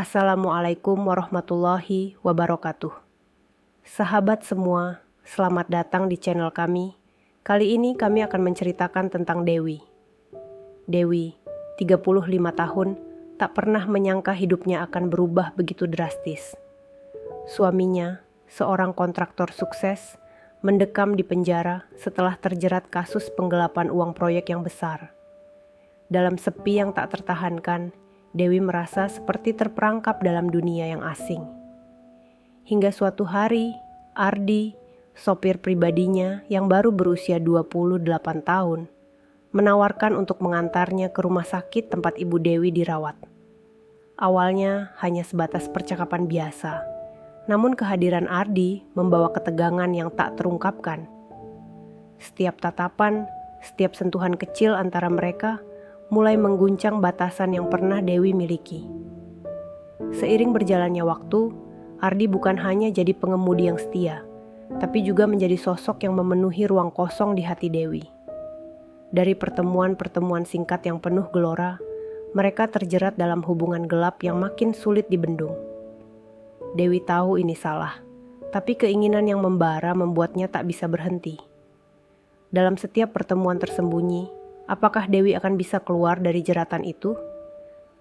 Assalamualaikum warahmatullahi wabarakatuh. Sahabat semua, selamat datang di channel kami. Kali ini kami akan menceritakan tentang Dewi. Dewi, 35 tahun, tak pernah menyangka hidupnya akan berubah begitu drastis. Suaminya, seorang kontraktor sukses, mendekam di penjara setelah terjerat kasus penggelapan uang proyek yang besar. Dalam sepi yang tak tertahankan, Dewi merasa seperti terperangkap dalam dunia yang asing. Hingga suatu hari, Ardi, sopir pribadinya yang baru berusia 28 tahun, menawarkan untuk mengantarnya ke rumah sakit tempat Ibu Dewi dirawat. Awalnya hanya sebatas percakapan biasa, namun kehadiran Ardi membawa ketegangan yang tak terungkapkan. Setiap tatapan, setiap sentuhan kecil antara mereka mulai mengguncang batasan yang pernah Dewi miliki. Seiring berjalannya waktu, Ardi bukan hanya jadi pengemudi yang setia, tapi juga menjadi sosok yang memenuhi ruang kosong di hati Dewi. Dari pertemuan-pertemuan singkat yang penuh gelora, mereka terjerat dalam hubungan gelap yang makin sulit dibendung. Dewi tahu ini salah, tapi keinginan yang membara membuatnya tak bisa berhenti. Dalam setiap pertemuan tersembunyi, apakah Dewi akan bisa keluar dari jeratan itu?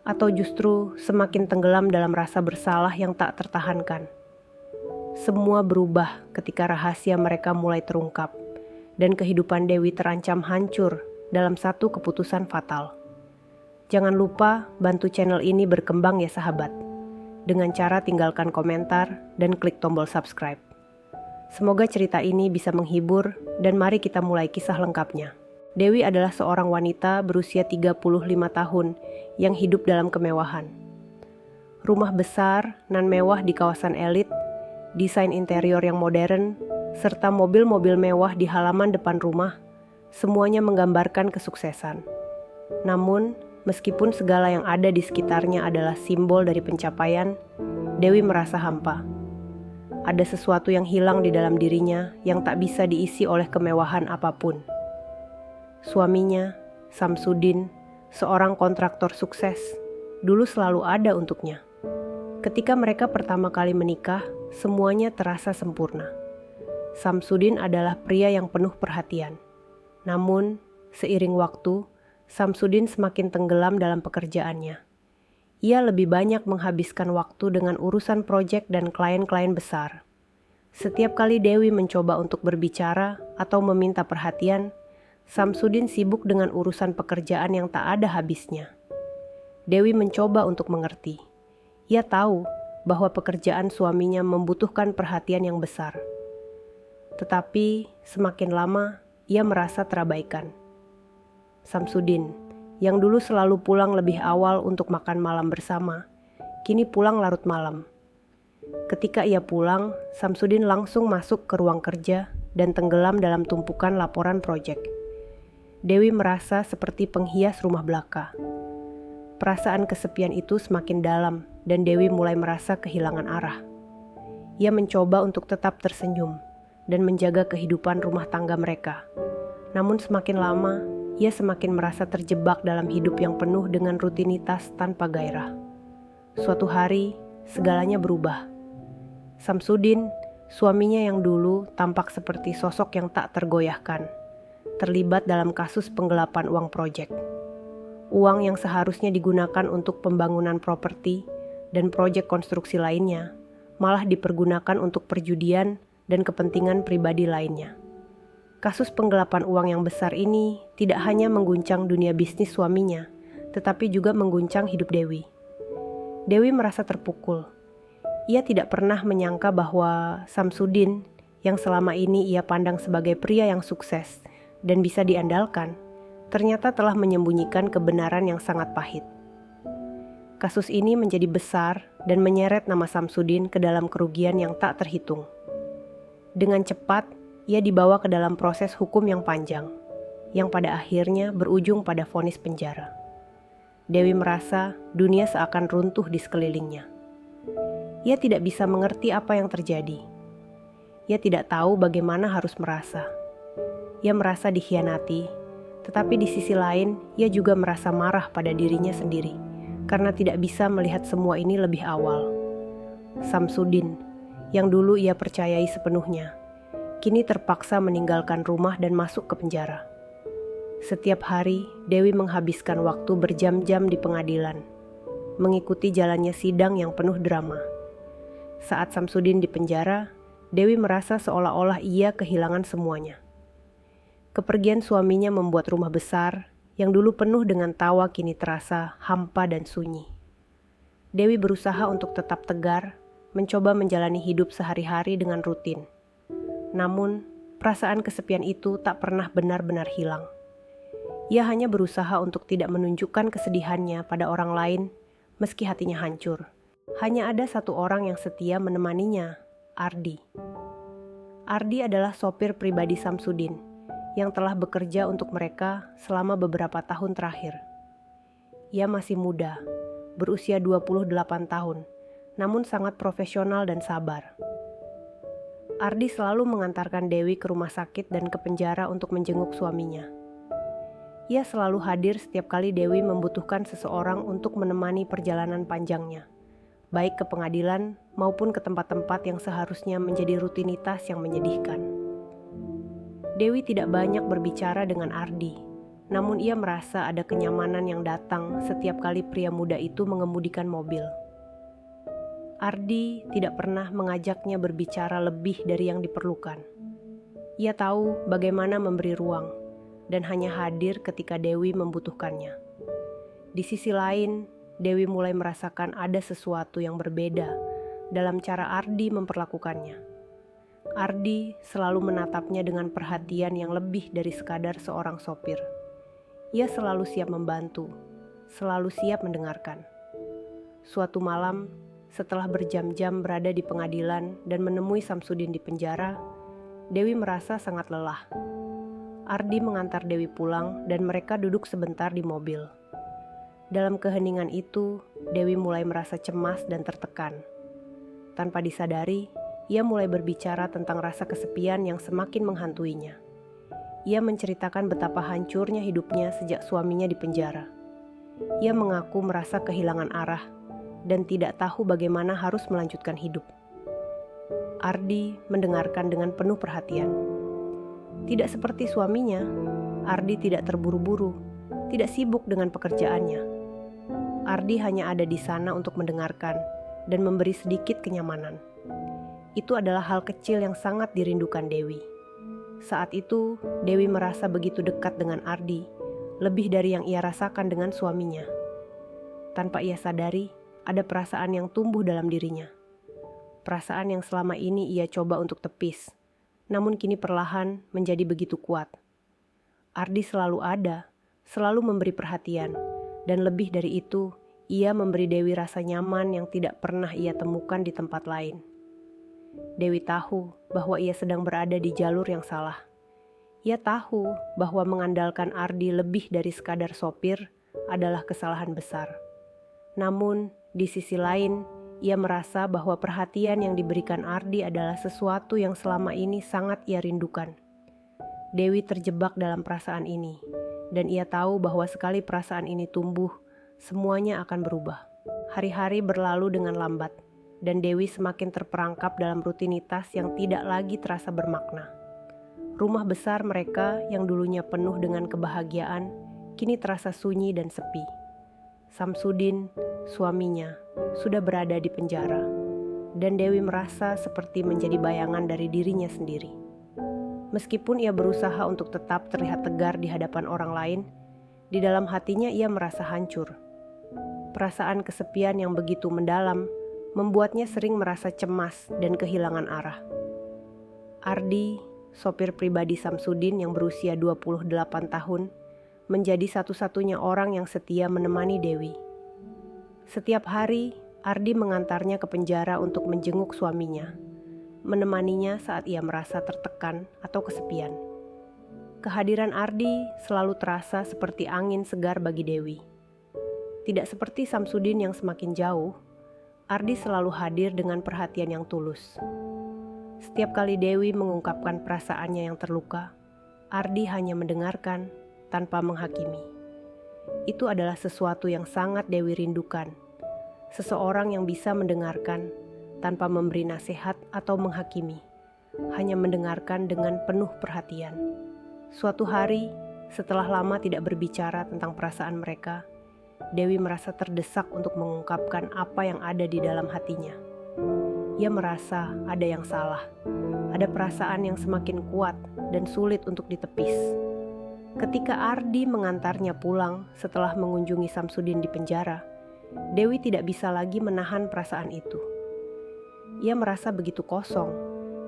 Atau justru semakin tenggelam dalam rasa bersalah yang tak tertahankan? Semua berubah ketika rahasia mereka mulai terungkap, dan kehidupan Dewi terancam hancur dalam satu keputusan fatal. Jangan lupa bantu channel ini berkembang ya sahabat, dengan cara tinggalkan komentar dan klik tombol subscribe. Semoga cerita ini bisa menghibur, dan mari kita mulai kisah lengkapnya. Dewi adalah seorang wanita berusia 35 tahun yang hidup dalam kemewahan. Rumah besar nan mewah di kawasan elit, desain interior yang modern, serta mobil-mobil mewah di halaman depan rumah, semuanya menggambarkan kesuksesan. Namun, meskipun segala yang ada di sekitarnya adalah simbol dari pencapaian, Dewi merasa hampa. Ada sesuatu yang hilang di dalam dirinya yang tak bisa diisi oleh kemewahan apapun. Suaminya, Samsudin, seorang kontraktor sukses, dulu selalu ada untuknya. Ketika mereka pertama kali menikah, semuanya terasa sempurna. Samsudin adalah pria yang penuh perhatian. Namun, seiring waktu, Samsudin semakin tenggelam dalam pekerjaannya. Ia lebih banyak menghabiskan waktu dengan urusan proyek dan klien-klien besar. Setiap kali Dewi mencoba untuk berbicara atau meminta perhatian, Samsudin sibuk dengan urusan pekerjaan yang tak ada habisnya. Dewi mencoba untuk mengerti. Ia tahu bahwa pekerjaan suaminya membutuhkan perhatian yang besar. Tetapi semakin lama, ia merasa terabaikan. Samsudin, yang dulu selalu pulang lebih awal untuk makan malam bersama, kini pulang larut malam. Ketika ia pulang, Samsudin langsung masuk ke ruang kerja dan tenggelam dalam tumpukan laporan proyek. Dewi merasa seperti penghias rumah belaka. Perasaan kesepian itu semakin dalam dan Dewi mulai merasa kehilangan arah. Ia mencoba untuk tetap tersenyum dan menjaga kehidupan rumah tangga mereka. Namun semakin lama, ia semakin merasa terjebak dalam hidup yang penuh dengan rutinitas tanpa gairah. Suatu hari, segalanya berubah. Samsudin, suaminya yang dulu tampak seperti sosok yang tak tergoyahkan, terlibat dalam kasus penggelapan uang proyek. Uang yang seharusnya digunakan untuk pembangunan properti dan proyek konstruksi lainnya, malah dipergunakan untuk perjudian dan kepentingan pribadi lainnya. Kasus penggelapan uang yang besar ini tidak hanya mengguncang dunia bisnis suaminya, tetapi juga mengguncang hidup Dewi. Dewi merasa terpukul. Ia tidak pernah menyangka bahwa Samsudin, yang selama ini ia pandang sebagai pria yang sukses dan bisa diandalkan, ternyata telah menyembunyikan kebenaran yang sangat pahit. Kasus ini menjadi besar dan menyeret nama Samsudin ke dalam kerugian yang tak terhitung. Dengan cepat, ia dibawa ke dalam proses hukum yang panjang, yang pada akhirnya berujung pada vonis penjara. Dewi merasa dunia seakan runtuh di sekelilingnya. Ia tidak bisa mengerti apa yang terjadi. Ia tidak tahu bagaimana harus merasa. Ia merasa dikhianati, tetapi di sisi lain ia juga merasa marah pada dirinya sendiri karena tidak bisa melihat semua ini lebih awal. Samsudin, yang dulu ia percayai sepenuhnya, kini terpaksa meninggalkan rumah dan masuk ke penjara. Setiap hari, Dewi menghabiskan waktu berjam-jam di pengadilan, mengikuti jalannya sidang yang penuh drama. Saat Samsudin di penjara, Dewi merasa seolah-olah ia kehilangan semuanya. Kepergian suaminya membuat rumah besar yang dulu penuh dengan tawa kini terasa hampa dan sunyi. Dewi berusaha untuk tetap tegar, mencoba menjalani hidup sehari-hari dengan rutin. Namun, perasaan kesepian itu tak pernah benar-benar hilang. Ia hanya berusaha untuk tidak menunjukkan kesedihannya pada orang lain, meski hatinya hancur. Hanya ada satu orang yang setia menemaninya, Ardi. Ardi adalah sopir pribadi Samsudin, yang telah bekerja untuk mereka selama beberapa tahun terakhir. Ia masih muda, berusia 28 tahun, namun sangat profesional dan sabar. Ardi selalu mengantarkan Dewi ke rumah sakit dan ke penjara untuk menjenguk suaminya. Ia selalu hadir setiap kali Dewi membutuhkan seseorang untuk menemani perjalanan panjangnya, baik ke pengadilan maupun ke tempat-tempat yang seharusnya menjadi rutinitas yang menyedihkan. Dewi tidak banyak berbicara dengan Ardi, namun ia merasa ada kenyamanan yang datang setiap kali pria muda itu mengemudikan mobil. Ardi tidak pernah mengajaknya berbicara lebih dari yang diperlukan. Ia tahu bagaimana memberi ruang dan hanya hadir ketika Dewi membutuhkannya. Di sisi lain, Dewi mulai merasakan ada sesuatu yang berbeda dalam cara Ardi memperlakukannya. Ardi selalu menatapnya dengan perhatian yang lebih dari sekadar seorang sopir. Ia selalu siap membantu, selalu siap mendengarkan. Suatu malam, setelah berjam-jam berada di pengadilan dan menemui Samsudin di penjara, Dewi merasa sangat lelah. Ardi mengantar Dewi pulang dan mereka duduk sebentar di mobil. Dalam keheningan itu, Dewi mulai merasa cemas dan tertekan. Tanpa disadari, ia mulai berbicara tentang rasa kesepian yang semakin menghantuinya. Ia menceritakan betapa hancurnya hidupnya sejak suaminya di penjara. Ia mengaku merasa kehilangan arah dan tidak tahu bagaimana harus melanjutkan hidup. Ardi mendengarkan dengan penuh perhatian. Tidak seperti suaminya, Ardi tidak terburu-buru, tidak sibuk dengan pekerjaannya. Ardi hanya ada di sana untuk mendengarkan dan memberi sedikit kenyamanan. Itu adalah hal kecil yang sangat dirindukan Dewi. Saat itu, Dewi merasa begitu dekat dengan Ardi, lebih dari yang ia rasakan dengan suaminya. Tanpa ia sadari, ada perasaan yang tumbuh dalam dirinya. Perasaan yang selama ini ia coba untuk tepis, namun kini perlahan menjadi begitu kuat. Ardi selalu ada, selalu memberi perhatian, dan lebih dari itu, ia memberi Dewi rasa nyaman yang tidak pernah ia temukan di tempat lain. Dewi tahu bahwa ia sedang berada di jalur yang salah. Ia tahu bahwa mengandalkan Ardi lebih dari sekadar sopir adalah kesalahan besar. Namun, di sisi lain, ia merasa bahwa perhatian yang diberikan Ardi adalah sesuatu yang selama ini sangat ia rindukan. Dewi terjebak dalam perasaan ini, dan ia tahu bahwa sekali perasaan ini tumbuh, semuanya akan berubah. Hari-hari berlalu dengan lambat, dan Dewi semakin terperangkap dalam rutinitas yang tidak lagi terasa bermakna. Rumah besar mereka yang dulunya penuh dengan kebahagiaan, kini terasa sunyi dan sepi. Samsudin, suaminya, sudah berada di penjara, dan Dewi merasa seperti menjadi bayangan dari dirinya sendiri. Meskipun ia berusaha untuk tetap terlihat tegar di hadapan orang lain, di dalam hatinya ia merasa hancur. Perasaan kesepian yang begitu mendalam membuatnya sering merasa cemas dan kehilangan arah. Ardi, sopir pribadi Samsudin yang berusia 28 tahun, menjadi satu-satunya orang yang setia menemani Dewi. Setiap hari, Ardi mengantarnya ke penjara untuk menjenguk suaminya, menemaninya saat ia merasa tertekan atau kesepian. Kehadiran Ardi selalu terasa seperti angin segar bagi Dewi. Tidak seperti Samsudin yang semakin jauh, Ardi selalu hadir dengan perhatian yang tulus. Setiap kali Dewi mengungkapkan perasaannya yang terluka, Ardi hanya mendengarkan tanpa menghakimi. itu adalah sesuatu yang sangat Dewi rindukan. Seseorang yang bisa mendengarkan tanpa memberi nasihat atau menghakimi, hanya mendengarkan dengan penuh perhatian. Suatu hari, setelah lama tidak berbicara tentang perasaan mereka, Dewi merasa terdesak untuk mengungkapkan apa yang ada di dalam hatinya. Ia merasa ada yang salah, ada perasaan yang semakin kuat dan sulit untuk ditepis. Ketika Ardi mengantarnya pulang setelah mengunjungi Samsudin di penjara, Dewi tidak bisa lagi menahan perasaan itu. Ia merasa begitu kosong,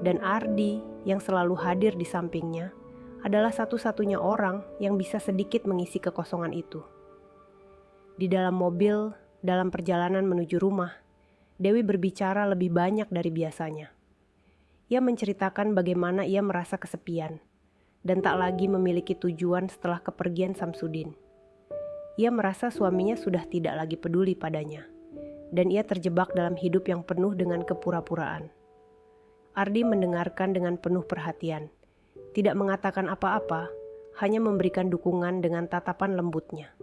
dan Ardi yang selalu hadir di sampingnya adalah satu-satunya orang yang bisa sedikit mengisi kekosongan itu. Di dalam mobil, dalam perjalanan menuju rumah, Dewi berbicara lebih banyak dari biasanya. Ia menceritakan bagaimana ia merasa kesepian dan tak lagi memiliki tujuan setelah kepergian Samsudin. Ia merasa suaminya sudah tidak lagi peduli padanya, dan ia terjebak dalam hidup yang penuh dengan kepura-puraan. Ardi mendengarkan dengan penuh perhatian, tidak mengatakan apa-apa, hanya memberikan dukungan dengan tatapan lembutnya.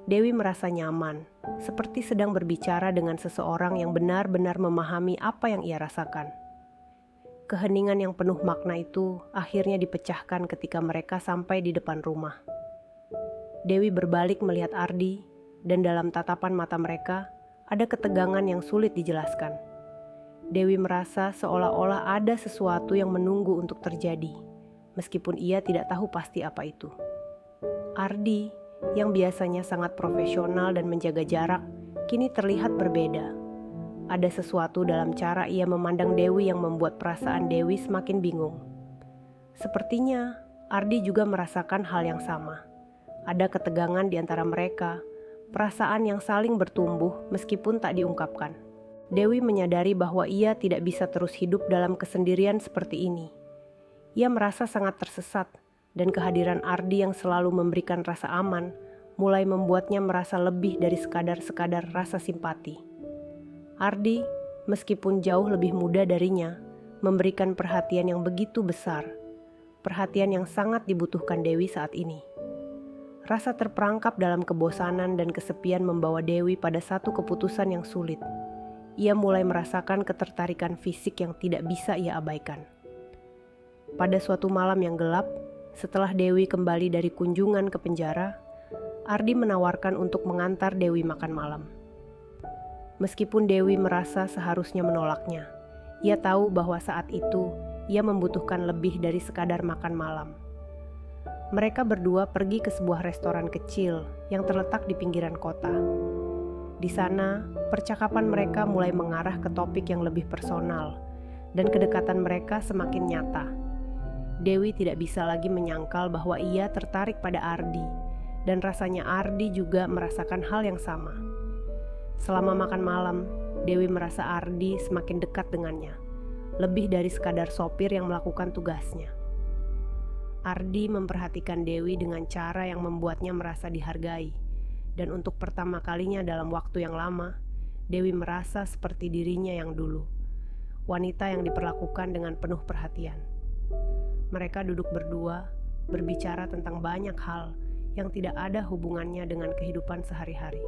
Dewi merasa nyaman, seperti sedang berbicara dengan seseorang yang benar-benar memahami apa yang ia rasakan. Keheningan yang penuh makna itu akhirnya dipecahkan ketika mereka sampai di depan rumah. Dewi berbalik melihat Ardi, dan dalam tatapan mata mereka ada ketegangan yang sulit dijelaskan. Dewi merasa seolah-olah ada sesuatu yang menunggu untuk terjadi, meskipun ia tidak tahu pasti apa itu. Ardi, yang biasanya sangat profesional dan menjaga jarak, kini terlihat berbeda. Ada sesuatu dalam cara ia memandang Dewi yang membuat perasaan Dewi semakin bingung. Sepertinya Ardi juga merasakan hal yang sama. Ada ketegangan di antara mereka, perasaan yang saling bertumbuh meskipun tak diungkapkan. Dewi menyadari bahwa ia tidak bisa terus hidup dalam kesendirian seperti ini. Ia merasa sangat tersesat, dan kehadiran Ardi yang selalu memberikan rasa aman mulai membuatnya merasa lebih dari sekadar rasa simpati. Ardi, meskipun jauh lebih muda darinya, memberikan perhatian yang begitu besar, perhatian yang sangat dibutuhkan Dewi saat ini. Rasa terperangkap dalam kebosanan dan kesepian membawa Dewi pada satu keputusan yang sulit. Ia mulai merasakan ketertarikan fisik yang tidak bisa ia abaikan. Pada suatu malam yang gelap, setelah Dewi kembali dari kunjungan ke penjara, Ardi menawarkan untuk mengantar Dewi makan malam. Meskipun Dewi merasa seharusnya menolaknya, ia tahu bahwa saat itu ia membutuhkan lebih dari sekadar makan malam. Mereka berdua pergi ke sebuah restoran kecil yang terletak di pinggiran kota. Di sana, percakapan mereka mulai mengarah ke topik yang lebih personal, dan kedekatan mereka semakin nyata. Dewi tidak bisa lagi menyangkal bahwa ia tertarik pada Ardi, dan rasanya Ardi juga merasakan hal yang sama. Selama makan malam, Dewi merasa Ardi semakin dekat dengannya, lebih dari sekadar sopir yang melakukan tugasnya. Ardi memperhatikan Dewi dengan cara yang membuatnya merasa dihargai, dan untuk pertama kalinya dalam waktu yang lama, Dewi merasa seperti dirinya yang dulu, wanita yang diperlakukan dengan penuh perhatian. Mereka duduk berdua, berbicara tentang banyak hal yang tidak ada hubungannya dengan kehidupan sehari-hari.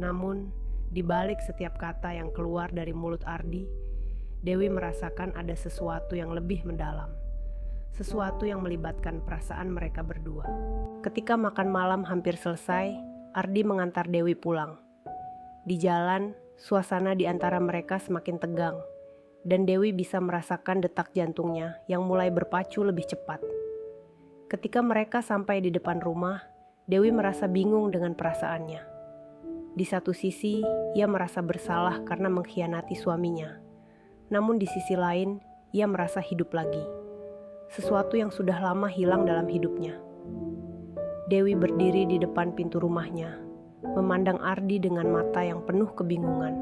Namun, di balik setiap kata yang keluar dari mulut Ardi, Dewi merasakan ada sesuatu yang lebih mendalam. Sesuatu yang melibatkan perasaan mereka berdua. Ketika makan malam hampir selesai, Ardi mengantar Dewi pulang. Di jalan, suasana di antara mereka semakin tegang, dan Dewi bisa merasakan detak jantungnya yang mulai berpacu lebih cepat. Ketika mereka sampai di depan rumah, Dewi merasa bingung dengan perasaannya. Di satu sisi, ia merasa bersalah karena mengkhianati suaminya. Namun di sisi lain, ia merasa hidup lagi. Sesuatu yang sudah lama hilang dalam hidupnya. Dewi berdiri di depan pintu rumahnya, memandang Ardi dengan mata yang penuh kebingungan.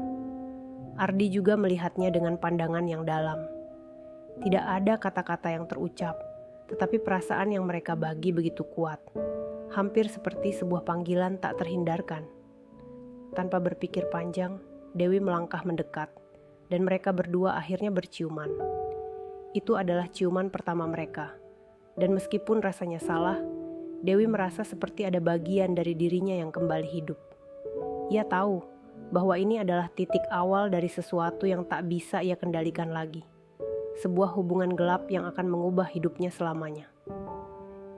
Ardi juga melihatnya dengan pandangan yang dalam. Tidak ada kata-kata yang terucap, tetapi perasaan yang mereka bagi begitu kuat, hampir seperti sebuah panggilan tak terhindarkan. Tanpa berpikir panjang, Dewi melangkah mendekat, dan mereka berdua akhirnya berciuman. Itu adalah ciuman pertama mereka, dan meskipun rasanya salah, Dewi merasa seperti ada bagian dari dirinya yang kembali hidup. Ia tahu bahwa ini adalah titik awal dari sesuatu yang tak bisa ia kendalikan lagi. Sebuah hubungan gelap yang akan mengubah hidupnya selamanya.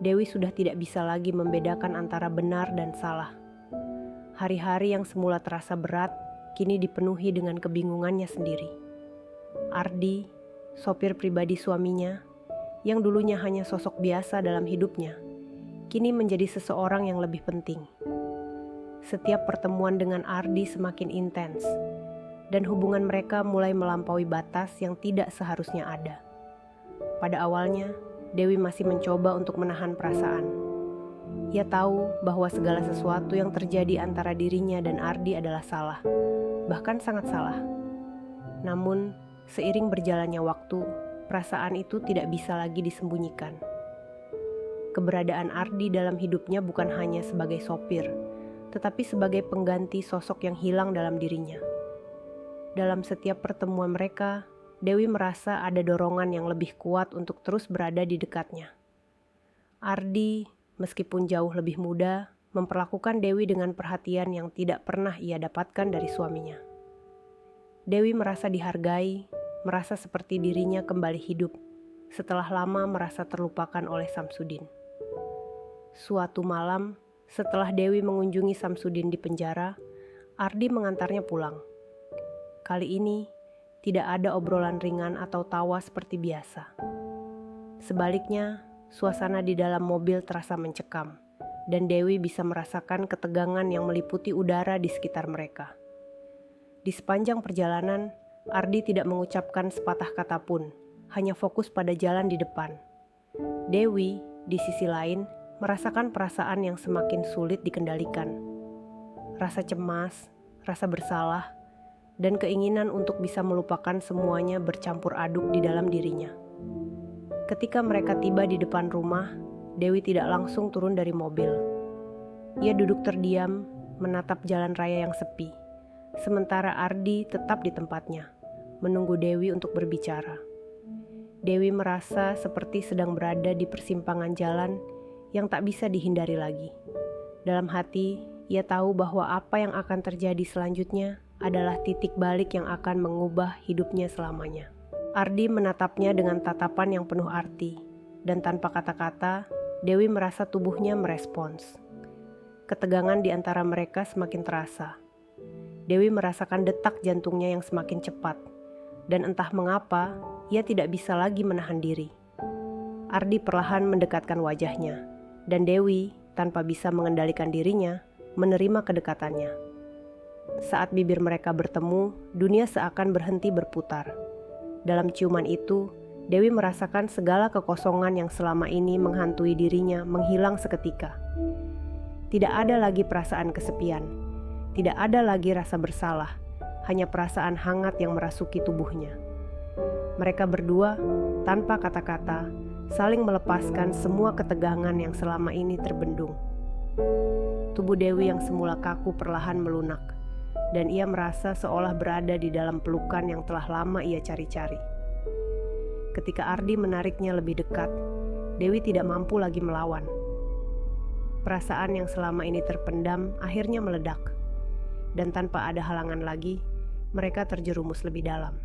Dewi sudah tidak bisa lagi membedakan antara benar dan salah. Hari-hari yang semula terasa berat, kini dipenuhi dengan kebingungannya sendiri. Ardi, sopir pribadi suaminya, yang dulunya hanya sosok biasa dalam hidupnya, kini menjadi seseorang yang lebih penting. Setiap pertemuan dengan Ardi semakin intens, dan hubungan mereka mulai melampaui batas yang tidak seharusnya ada. Pada awalnya, Dewi masih mencoba untuk menahan perasaan. Ia tahu bahwa segala sesuatu yang terjadi antara dirinya dan Ardi adalah salah, bahkan sangat salah. Namun, seiring berjalannya waktu, perasaan itu tidak bisa lagi disembunyikan. Keberadaan Ardi dalam hidupnya bukan hanya sebagai sopir, tetapi sebagai pengganti sosok yang hilang dalam dirinya. Dalam setiap pertemuan mereka, Dewi merasa ada dorongan yang lebih kuat untuk terus berada di dekatnya. Ardi, meskipun jauh lebih muda, memperlakukan Dewi dengan perhatian yang tidak pernah ia dapatkan dari suaminya. Dewi merasa dihargai, merasa seperti dirinya kembali hidup, setelah lama merasa terlupakan oleh Samsudin. Suatu malam, setelah Dewi mengunjungi Samsudin di penjara, Ardi mengantarnya pulang. Kali ini, tidak ada obrolan ringan atau tawa seperti biasa. Sebaliknya, suasana di dalam mobil terasa mencekam, dan Dewi bisa merasakan ketegangan yang meliputi udara di sekitar mereka. Di sepanjang perjalanan, Ardi tidak mengucapkan sepatah kata pun, hanya fokus pada jalan di depan. Dewi, di sisi lain, merasakan perasaan yang semakin sulit dikendalikan. Rasa cemas, rasa bersalah, dan keinginan untuk bisa melupakan semuanya bercampur aduk di dalam dirinya. Ketika mereka tiba di depan rumah, Dewi tidak langsung turun dari mobil. Ia duduk terdiam, menatap jalan raya yang sepi, sementara Ardi tetap di tempatnya, menunggu Dewi untuk berbicara. Dewi merasa seperti sedang berada di persimpangan jalan yang tak bisa dihindari lagi. Dalam hati, ia tahu bahwa apa yang akan terjadi selanjutnya adalah titik balik yang akan mengubah hidupnya selamanya. Ardi menatapnya dengan tatapan yang penuh arti, dan tanpa kata-kata, Dewi merasa tubuhnya merespons. Ketegangan di antara mereka semakin terasa. Dewi merasakan detak jantungnya yang semakin cepat, dan entah mengapa, ia tidak bisa lagi menahan diri. Ardi perlahan mendekatkan wajahnya, dan Dewi, tanpa bisa mengendalikan dirinya, menerima kedekatannya. Saat bibir mereka bertemu, dunia seakan berhenti berputar. Dalam ciuman itu, Dewi merasakan segala kekosongan yang selama ini menghantui dirinya menghilang seketika. Tidak ada lagi perasaan kesepian, tidak ada lagi rasa bersalah, hanya perasaan hangat yang merasuki tubuhnya. Mereka berdua, tanpa kata-kata, saling melepaskan semua ketegangan yang selama ini terbendung. Tubuh Dewi yang semula kaku perlahan melunak, dan ia merasa seolah berada di dalam pelukan yang telah lama ia cari-cari. Ketika Ardi menariknya lebih dekat, Dewi tidak mampu lagi melawan. Perasaan yang selama ini terpendam akhirnya meledak, dan tanpa ada halangan lagi, mereka terjerumus lebih dalam.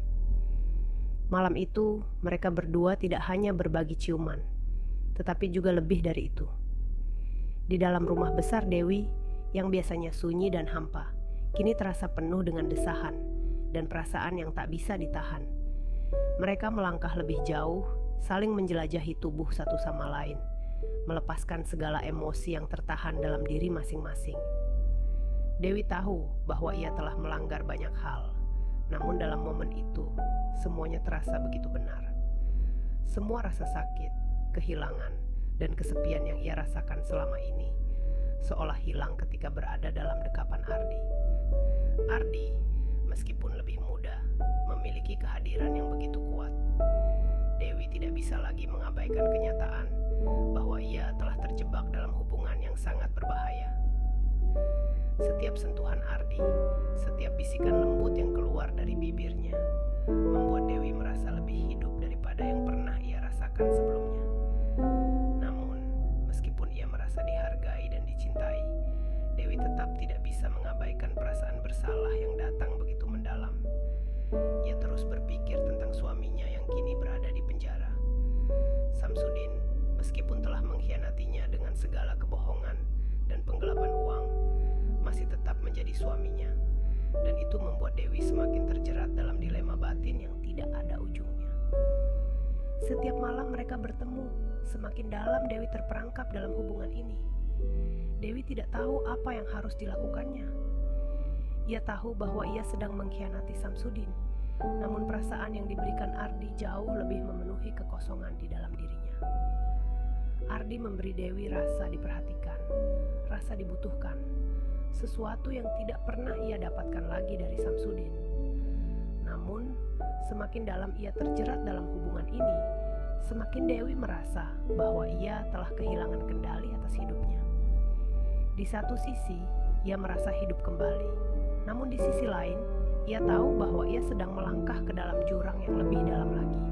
Malam itu, mereka berdua tidak hanya berbagi ciuman, tetapi juga lebih dari itu. Di dalam rumah besar Dewi, yang biasanya sunyi dan hampa, kini terasa penuh dengan desahan dan perasaan yang tak bisa ditahan. Mereka melangkah lebih jauh, saling menjelajahi tubuh satu sama lain, melepaskan segala emosi yang tertahan dalam diri masing-masing. Dewi tahu bahwa ia telah melanggar banyak hal, namun dalam momen itu, semuanya terasa begitu benar. Semua rasa sakit, kehilangan, dan kesepian yang ia rasakan selama ini seolah hilang ketika berada dalam dekapan Ardi. Ardi, meskipun lebih muda, memiliki kehadiran yang begitu kuat. Dewi tidak bisa lagi mengabaikan kenyataan bahwa ia telah terjebak dalam hubungan yang sangat berbahaya. Setiap sentuhan Ardi, setiap bisikan lembut yang keluar dari bibirnya, membuat Dewi merasa lebih hidup daripada yang pernah ia rasakan sebelumnya. Namun, meskipun ia merasa segala kebohongan dan penggelapan uang, masih tetap menjadi suaminya. Dan itu membuat Dewi semakin terjerat dalam dilema batin yang tidak ada ujungnya. Setiap malam mereka bertemu, semakin dalam Dewi terperangkap dalam hubungan ini. Dewi tidak tahu apa yang harus dilakukannya. Ia tahu bahwa ia sedang mengkhianati Samsudin, namun perasaan yang diberikan Ardi jauh lebih memenuhi kekosongan di dalam dirinya. Ardi memberi Dewi rasa diperhatikan, rasa dibutuhkan, sesuatu yang tidak pernah ia dapatkan lagi dari Samsudin. Namun, semakin dalam ia terjerat dalam hubungan ini, semakin Dewi merasa bahwa ia telah kehilangan kendali atas hidupnya. Di satu sisi, ia merasa hidup kembali. Namun di sisi lain, ia tahu bahwa ia sedang melangkah ke dalam jurang yang lebih dalam lagi.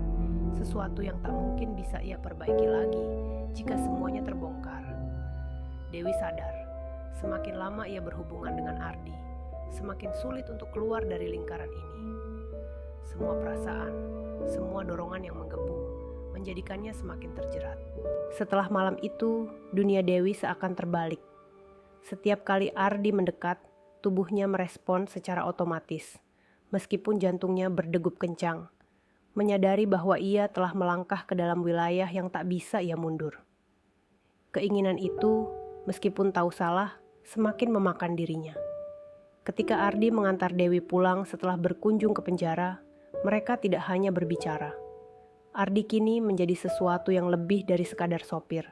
Sesuatu yang tak mungkin bisa ia perbaiki lagi jika semuanya terbongkar. Dewi sadar, semakin lama ia berhubungan dengan Ardi, semakin sulit untuk keluar dari lingkaran ini. Semua perasaan, semua dorongan yang menggebu, menjadikannya semakin terjerat. Setelah malam itu, dunia Dewi seakan terbalik. Setiap kali Ardi mendekat, tubuhnya merespon secara otomatis, meskipun jantungnya berdegup kencang, menyadari bahwa ia telah melangkah ke dalam wilayah yang tak bisa ia mundur. Keinginan itu, meskipun tahu salah, semakin memakan dirinya. Ketika Ardi mengantar Dewi pulang setelah berkunjung ke penjara, mereka tidak hanya berbicara. Ardi kini menjadi sesuatu yang lebih dari sekadar sopir.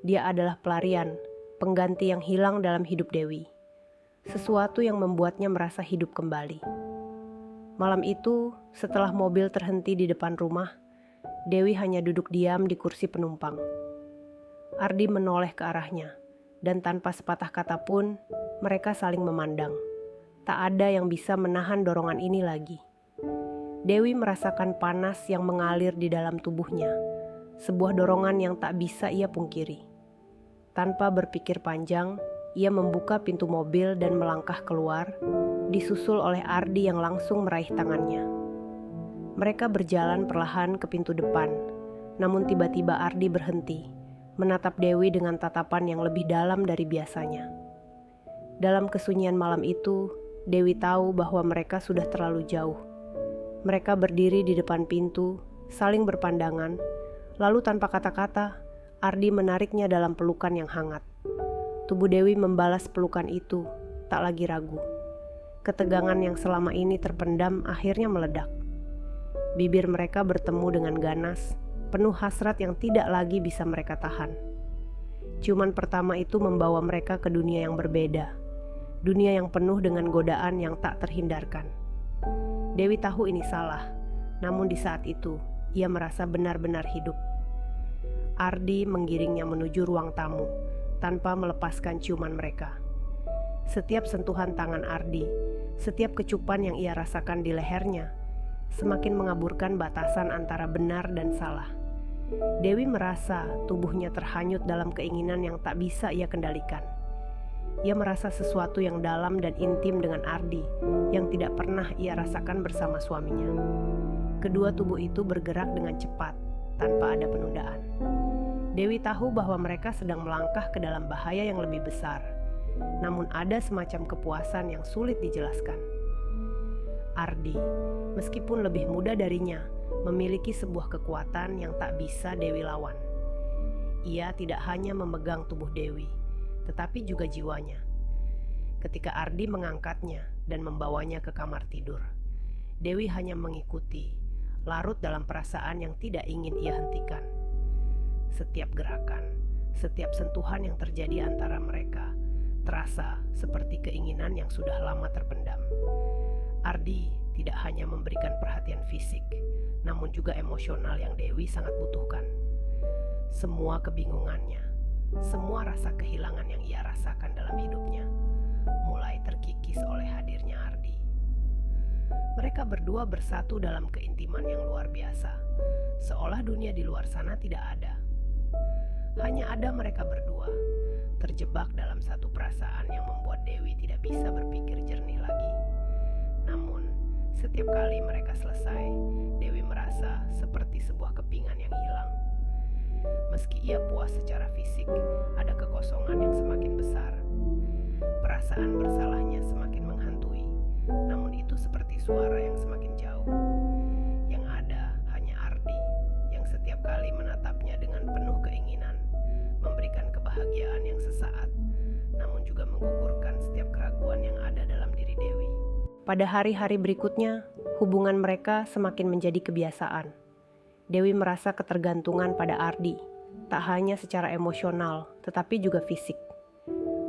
Dia adalah pelarian, pengganti yang hilang dalam hidup Dewi. Sesuatu yang membuatnya merasa hidup kembali. Malam itu, setelah mobil terhenti di depan rumah, Dewi hanya duduk diam di kursi penumpang. Ardi menoleh ke arahnya, dan tanpa sepatah kata pun, mereka saling memandang. Tak ada yang bisa menahan dorongan ini lagi. Dewi merasakan panas yang mengalir di dalam tubuhnya, sebuah dorongan yang tak bisa ia pungkiri. Tanpa berpikir panjang, ia membuka pintu mobil dan melangkah keluar, disusul oleh Ardi yang langsung meraih tangannya. Mereka berjalan perlahan ke pintu depan, namun tiba-tiba Ardi berhenti, menatap Dewi dengan tatapan yang lebih dalam dari biasanya. Dalam kesunyian malam itu, Dewi tahu bahwa mereka sudah terlalu jauh. Mereka berdiri di depan pintu, saling berpandangan, lalu tanpa kata-kata, Ardi menariknya dalam pelukan yang hangat. Tubuh Dewi membalas pelukan itu, tak lagi ragu. Ketegangan yang selama ini terpendam akhirnya meledak. Bibir mereka bertemu dengan ganas, penuh hasrat yang tidak lagi bisa mereka tahan. Ciuman pertama itu membawa mereka ke dunia yang berbeda. Dunia yang penuh dengan godaan yang tak terhindarkan. Dewi tahu ini salah, namun di saat itu, ia merasa benar-benar hidup. Ardi menggiringnya menuju ruang tamu, tanpa melepaskan ciuman mereka. Setiap sentuhan tangan Ardi, setiap kecupan yang ia rasakan di lehernya, semakin mengaburkan batasan antara benar dan salah. Dewi merasa tubuhnya terhanyut dalam keinginan yang tak bisa ia kendalikan. Ia merasa sesuatu yang dalam dan intim dengan Ardi, yang tidak pernah ia rasakan bersama suaminya. Kedua tubuh itu bergerak dengan cepat, tanpa ada penundaan. Dewi tahu bahwa mereka sedang melangkah ke dalam bahaya yang lebih besar, namun ada semacam kepuasan yang sulit dijelaskan. Ardi, meskipun lebih muda darinya, memiliki sebuah kekuatan yang tak bisa Dewi lawan. Ia tidak hanya memegang tubuh Dewi, tetapi juga jiwanya. Ketika Ardi mengangkatnya dan membawanya ke kamar tidur, Dewi hanya mengikuti, larut dalam perasaan yang tidak ingin ia hentikan. Setiap gerakan, setiap sentuhan yang terjadi antara mereka terasa seperti keinginan yang sudah lama terpendam. Ardi tidak hanya memberikan perhatian fisik, namun juga emosional yang Dewi sangat butuhkan. Semua kebingungannya, semua rasa kehilangan yang ia rasakan dalam hidupnya, mulai terkikis oleh hadirnya Ardi. Mereka berdua bersatu dalam keintiman yang luar biasa, seolah dunia di luar sana tidak ada. Hanya ada mereka berdua, terjebak dalam satu perasaan yang membuat Dewi tidak bisa berpikir jernih lagi. Namun, setiap kali mereka selesai, Dewi merasa seperti sebuah kepingan yang hilang. Meski ia puas secara fisik, ada kekosongan yang semakin besar. Perasaan bersalahnya semakin menghantui, namun itu seperti suara yang semakin jauh. Yang ada hanya Ardi, yang setiap kali menatapnya dengan penuh keinginan, memberikan kebahagiaan yang sesaat, namun juga menggugurkan setiap keraguan yang ada dalam diri Dewi. Pada hari-hari berikutnya, hubungan mereka semakin menjadi kebiasaan. Dewi merasa ketergantungan pada Ardi, tak hanya secara emosional, tetapi juga fisik.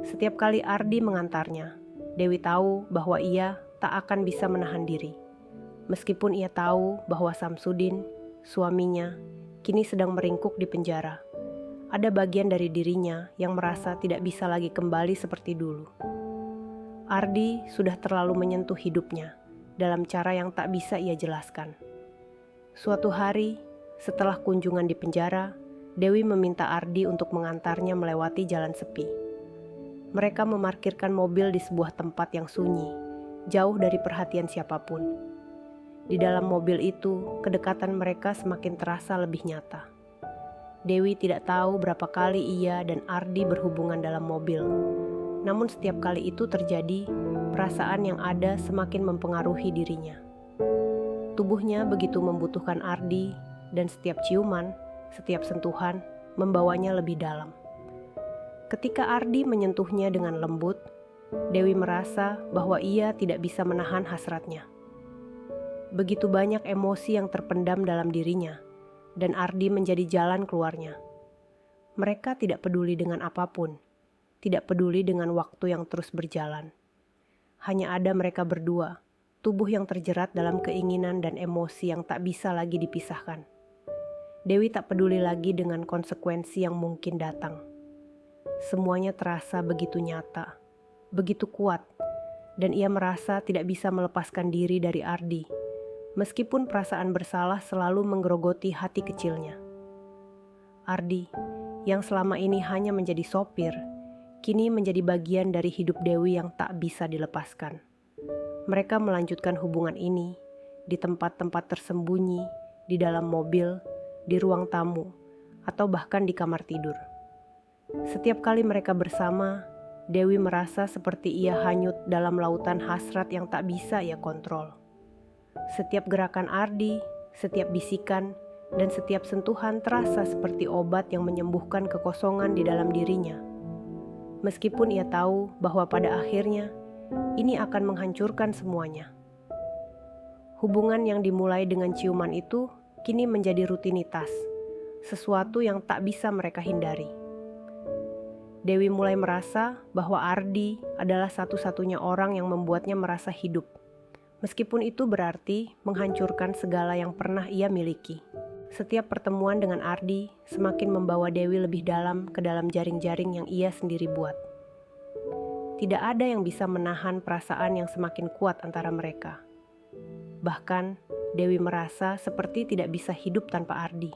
Setiap kali Ardi mengantarnya, Dewi tahu bahwa ia tak akan bisa menahan diri. Meskipun ia tahu bahwa Samsudin, suaminya, kini sedang meringkuk di penjara. Ada bagian dari dirinya yang merasa tidak bisa lagi kembali seperti dulu. Ardi sudah terlalu menyentuh hidupnya dalam cara yang tak bisa ia jelaskan. Suatu hari, setelah kunjungan di penjara, Dewi meminta Ardi untuk mengantarnya melewati jalan sepi. Mereka memarkirkan mobil di sebuah tempat yang sunyi, jauh dari perhatian siapapun. Di dalam mobil itu, kedekatan mereka semakin terasa lebih nyata. Dewi tidak tahu berapa kali ia dan Ardi berhubungan dalam mobil. Namun setiap kali itu terjadi, perasaan yang ada semakin mempengaruhi dirinya. Tubuhnya begitu membutuhkan Ardi, dan setiap ciuman, setiap sentuhan, membawanya lebih dalam. Ketika Ardi menyentuhnya dengan lembut, Dewi merasa bahwa ia tidak bisa menahan hasratnya. Begitu banyak emosi yang terpendam dalam dirinya, dan Ardi menjadi jalan keluarnya. Mereka tidak peduli dengan apapun, tidak peduli dengan waktu yang terus berjalan. Hanya ada mereka berdua, tubuh yang terjerat dalam keinginan dan emosi yang tak bisa lagi dipisahkan. Dewi tak peduli lagi dengan konsekuensi yang mungkin datang. Semuanya terasa begitu nyata, begitu kuat, dan ia merasa tidak bisa melepaskan diri dari Ardi, meskipun perasaan bersalah selalu menggerogoti hati kecilnya. Ardi, yang selama ini hanya menjadi sopir, kini menjadi bagian dari hidup Dewi yang tak bisa dilepaskan. Mereka melanjutkan hubungan ini di tempat-tempat tersembunyi, di dalam mobil, di ruang tamu, atau bahkan di kamar tidur. Setiap kali mereka bersama, Dewi merasa seperti ia hanyut dalam lautan hasrat yang tak bisa ia kontrol. Setiap gerakan Ardi, setiap bisikan, dan setiap sentuhan terasa seperti obat yang menyembuhkan kekosongan di dalam dirinya. Meskipun ia tahu bahwa pada akhirnya ini akan menghancurkan semuanya. Hubungan yang dimulai dengan ciuman itu kini menjadi rutinitas, sesuatu yang tak bisa mereka hindari. Dewi mulai merasa bahwa Ardi adalah satu-satunya orang yang membuatnya merasa hidup, meskipun itu berarti menghancurkan segala yang pernah ia miliki. Setiap pertemuan dengan Ardi semakin membawa Dewi lebih dalam ke dalam jaring-jaring yang ia sendiri buat. Tidak ada yang bisa menahan perasaan yang semakin kuat antara mereka. Bahkan, Dewi merasa seperti tidak bisa hidup tanpa Ardi.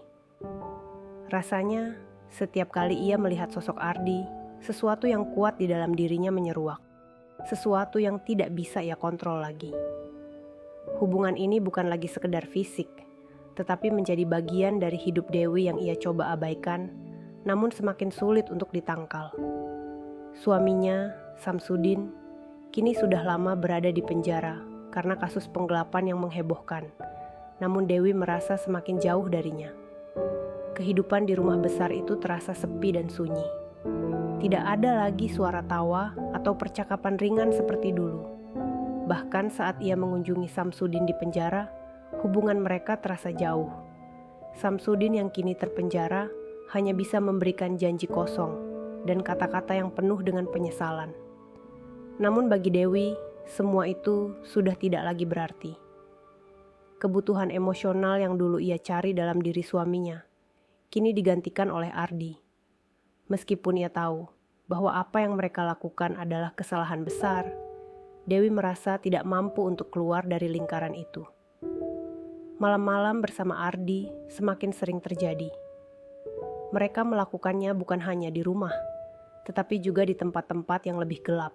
Rasanya, setiap kali ia melihat sosok Ardi, sesuatu yang kuat di dalam dirinya menyeruak. Sesuatu yang tidak bisa ia kontrol lagi. Hubungan ini bukan lagi sekedar fisik, tetapi menjadi bagian dari hidup Dewi yang ia coba abaikan, namun semakin sulit untuk ditangkal. Suaminya, Samsudin, kini sudah lama berada di penjara karena kasus penggelapan yang menghebohkan, namun Dewi merasa semakin jauh darinya. Kehidupan di rumah besar itu terasa sepi dan sunyi. Tidak ada lagi suara tawa atau percakapan ringan seperti dulu. Bahkan saat ia mengunjungi Samsudin di penjara, hubungan mereka terasa jauh. Samsudin yang kini terpenjara hanya bisa memberikan janji kosong dan kata-kata yang penuh dengan penyesalan. Namun bagi Dewi, semua itu sudah tidak lagi berarti. Kebutuhan emosional yang dulu ia cari dalam diri suaminya, kini digantikan oleh Ardi. Meskipun ia tahu bahwa apa yang mereka lakukan adalah kesalahan besar, Dewi merasa tidak mampu untuk keluar dari lingkaran itu. Malam-malam bersama Ardi semakin sering terjadi. Mereka melakukannya bukan hanya di rumah, tetapi juga di tempat-tempat yang lebih gelap,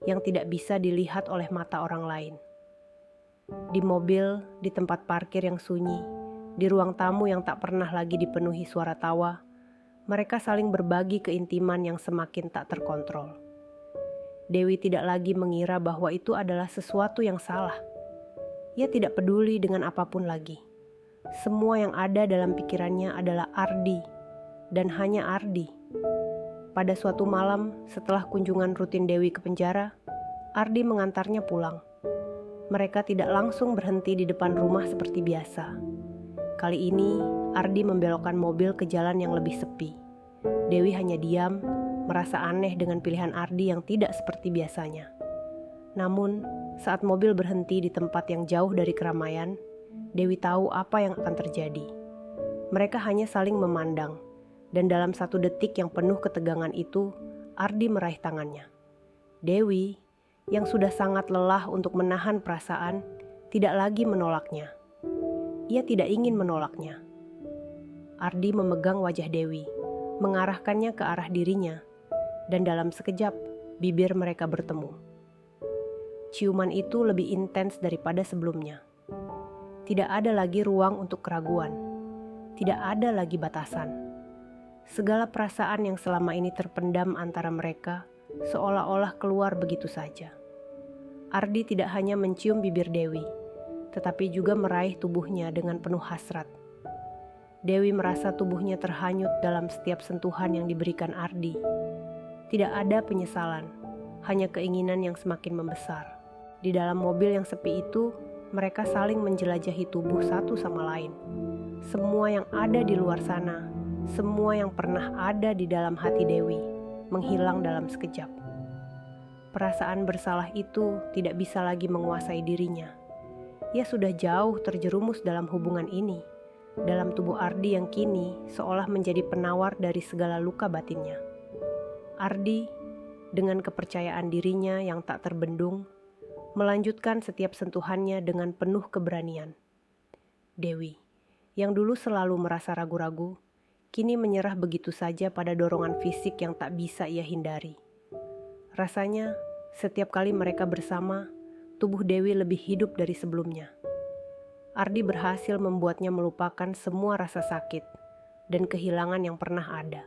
yang tidak bisa dilihat oleh mata orang lain. Di mobil, di tempat parkir yang sunyi, di ruang tamu yang tak pernah lagi dipenuhi suara tawa, Mereka saling berbagi keintiman yang semakin tak terkontrol. Dewi tidak lagi mengira bahwa itu adalah sesuatu yang salah. Ia tidak peduli dengan apapun lagi. Semua yang ada dalam pikirannya adalah Ardi, dan hanya Ardi. Pada suatu malam, setelah kunjungan rutin Dewi ke penjara, Ardi mengantarnya pulang. Mereka tidak langsung berhenti di depan rumah seperti biasa. Kali ini, Ardi membelokkan mobil ke jalan yang lebih sepi. Dewi hanya diam, merasa aneh dengan pilihan Ardi yang tidak seperti biasanya. Namun, saat mobil berhenti di tempat yang jauh dari keramaian, Dewi tahu apa yang akan terjadi. Mereka hanya saling memandang, dan dalam 1 detik yang penuh ketegangan itu, Ardi meraih tangannya. Dewi, yang sudah sangat lelah untuk menahan perasaan, tidak lagi menolaknya. Ia tidak ingin menolaknya. Ardi memegang wajah Dewi, mengarahkannya ke arah dirinya, dan dalam sekejap, bibir mereka bertemu. Ciuman itu lebih intens daripada sebelumnya. Tidak ada lagi ruang untuk keraguan. Tidak ada lagi batasan. Segala perasaan yang selama ini terpendam antara mereka seolah-olah keluar begitu saja. Ardi tidak hanya mencium bibir Dewi, tetapi juga meraih tubuhnya dengan penuh hasrat. Dewi merasa tubuhnya terhanyut dalam setiap sentuhan yang diberikan Ardi. Tidak ada penyesalan, hanya keinginan yang semakin membesar. Di dalam mobil yang sepi itu, mereka saling menjelajahi tubuh satu sama lain. Semua yang ada di luar sana, semua yang pernah ada di dalam hati Dewi, menghilang dalam sekejap. Perasaan bersalah itu tidak bisa lagi menguasai dirinya. Ia sudah jauh terjerumus dalam hubungan ini, dalam tubuh Ardi yang kini seolah menjadi penawar dari segala luka batinnya. Ardi, dengan kepercayaan dirinya yang tak terbendung, melanjutkan setiap sentuhannya dengan penuh keberanian. Dewi, yang dulu selalu merasa ragu-ragu, kini menyerah begitu saja pada dorongan fisik yang tak bisa ia hindari. Rasanya, setiap kali mereka bersama, tubuh Dewi lebih hidup dari sebelumnya. Ardi berhasil membuatnya melupakan semua rasa sakit dan kehilangan yang pernah ada.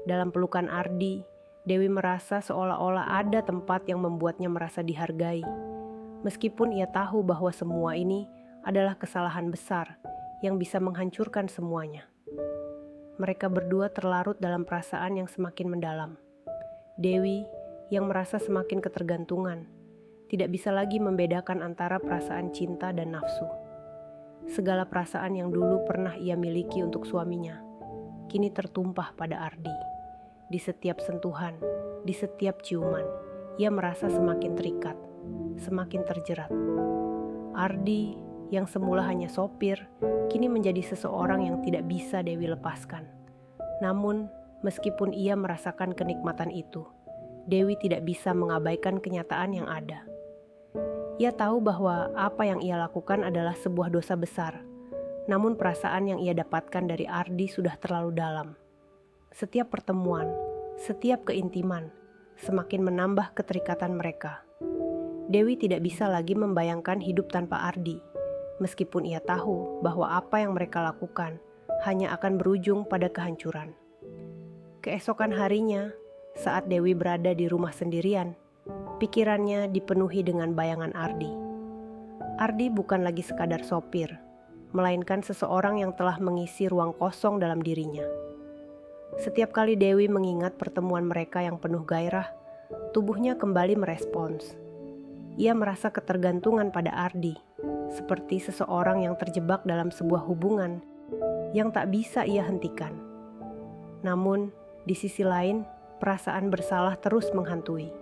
Dalam pelukan Ardi, Dewi merasa seolah-olah ada tempat yang membuatnya merasa dihargai. Meskipun ia tahu bahwa semua ini adalah kesalahan besar yang bisa menghancurkan semuanya. Mereka berdua terlarut dalam perasaan yang semakin mendalam. Dewi, yang merasa semakin ketergantungan, tidak bisa lagi membedakan antara perasaan cinta dan nafsu. Segala perasaan yang dulu pernah ia miliki untuk suaminya, kini tertumpah pada Ardi. Di setiap sentuhan, di setiap ciuman, ia merasa semakin terikat, semakin terjerat. Ardi, yang semula hanya sopir, kini menjadi seseorang yang tidak bisa Dewi lepaskan. Namun, meskipun ia merasakan kenikmatan itu, Dewi tidak bisa mengabaikan kenyataan yang ada. Ia tahu bahwa apa yang ia lakukan adalah sebuah dosa besar, namun perasaan yang ia dapatkan dari Ardi sudah terlalu dalam. Setiap pertemuan, setiap keintiman, semakin menambah keterikatan mereka. Dewi tidak bisa lagi membayangkan hidup tanpa Ardi, meskipun ia tahu bahwa apa yang mereka lakukan hanya akan berujung pada kehancuran. Keesokan harinya, saat Dewi berada di rumah sendirian, pikirannya dipenuhi dengan bayangan Ardi. Ardi bukan lagi sekadar sopir, melainkan seseorang yang telah mengisi ruang kosong dalam dirinya. Setiap kali Dewi mengingat pertemuan mereka yang penuh gairah, tubuhnya kembali merespons. Ia merasa ketergantungan pada Ardi, seperti seseorang yang terjebak dalam sebuah hubungan yang tak bisa ia hentikan. Namun, di sisi lain, perasaan bersalah terus menghantui.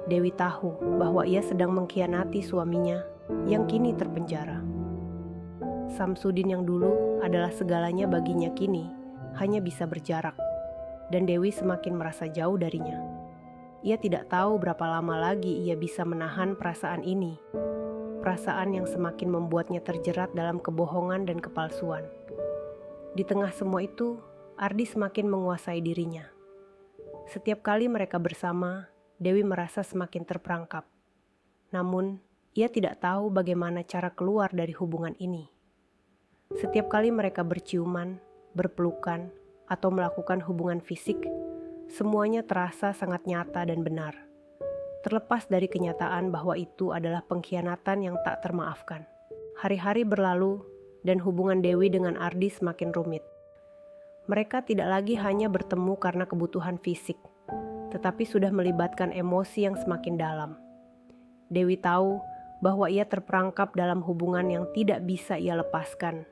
Dewi tahu bahwa ia sedang mengkhianati suaminya yang kini terpenjara. Samsudin yang dulu adalah segalanya baginya kini hanya bisa berjarak, dan Dewi semakin merasa jauh darinya. Ia tidak tahu berapa lama lagi ia bisa menahan perasaan ini, perasaan yang semakin membuatnya terjerat dalam kebohongan dan kepalsuan. Di tengah semua itu, Ardi semakin menguasai dirinya. Setiap kali mereka bersama, Dewi merasa semakin terperangkap. Namun, ia tidak tahu bagaimana cara keluar dari hubungan ini. Setiap kali mereka berciuman, berpelukan, atau melakukan hubungan fisik, semuanya terasa sangat nyata dan benar. Terlepas dari kenyataan bahwa itu adalah pengkhianatan yang tak termaafkan. Hari-hari berlalu dan hubungan Dewi dengan Ardi semakin rumit. Mereka tidak lagi hanya bertemu karena kebutuhan fisik, tetapi sudah melibatkan emosi yang semakin dalam. Dewi tahu bahwa ia terperangkap dalam hubungan yang tidak bisa ia lepaskan.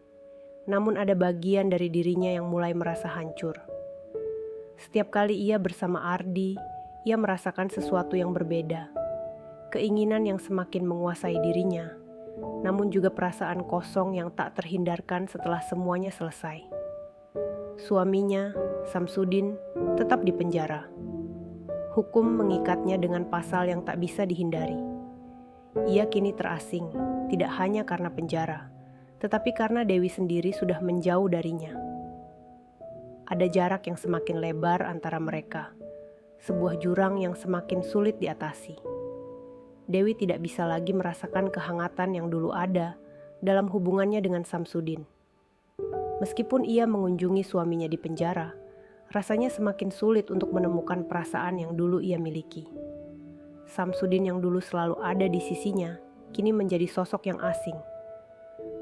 Namun ada bagian dari dirinya yang mulai merasa hancur. Setiap kali ia bersama Ardi, ia merasakan sesuatu yang berbeda. Keinginan yang semakin menguasai dirinya, namun juga perasaan kosong yang tak terhindarkan setelah semuanya selesai. Suaminya, Samsudin, tetap di penjara. Hukum mengikatnya dengan pasal yang tak bisa dihindari. Ia kini terasing, tidak hanya karena penjara, tetapi karena Dewi sendiri sudah menjauh darinya. Ada jarak yang semakin lebar antara mereka, sebuah jurang yang semakin sulit diatasi. Dewi tidak bisa lagi merasakan kehangatan yang dulu ada dalam hubungannya dengan Samsudin. Meskipun ia mengunjungi suaminya di penjara, rasanya semakin sulit untuk menemukan perasaan yang dulu ia miliki. Samsudin yang dulu selalu ada di sisinya, kini menjadi sosok yang asing.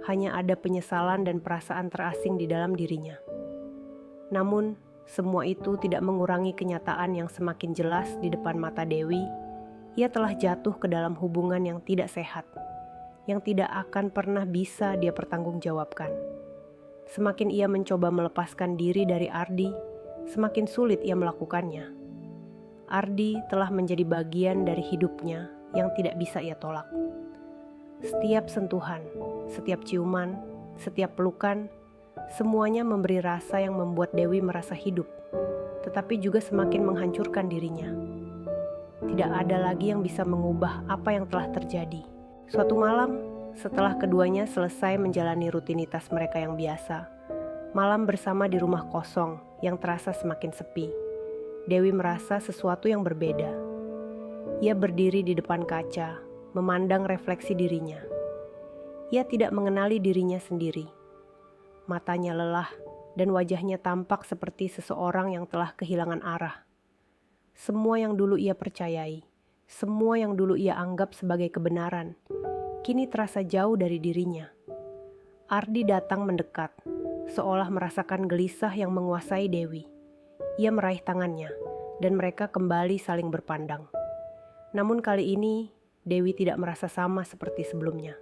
Hanya ada penyesalan dan perasaan terasing di dalam dirinya. Namun, semua itu tidak mengurangi kenyataan yang semakin jelas di depan mata Dewi. Ia telah jatuh ke dalam hubungan yang tidak sehat, yang tidak akan pernah bisa dia pertanggungjawabkan. Semakin ia mencoba melepaskan diri dari Ardi, semakin sulit ia melakukannya. Ardi telah menjadi bagian dari hidupnya yang tidak bisa ia tolak. Setiap sentuhan, setiap ciuman, setiap pelukan, semuanya memberi rasa yang membuat Dewi merasa hidup, tetapi juga semakin menghancurkan dirinya. Tidak ada lagi yang bisa mengubah apa yang telah terjadi. Suatu malam, setelah keduanya selesai menjalani rutinitas mereka yang biasa, malam bersama di rumah kosong yang terasa semakin sepi, Dewi merasa sesuatu yang berbeda. Ia berdiri di depan kaca, memandang refleksi dirinya. Ia tidak mengenali dirinya sendiri. Matanya lelah dan wajahnya tampak seperti seseorang yang telah kehilangan arah. Semua yang dulu ia percayai, semua yang dulu ia anggap sebagai kebenaran, kini terasa jauh dari dirinya. Ardi datang mendekat, seolah merasakan gelisah yang menguasai Dewi. Ia meraih tangannya, dan mereka kembali saling berpandang. Namun kali ini, Dewi tidak merasa sama seperti sebelumnya.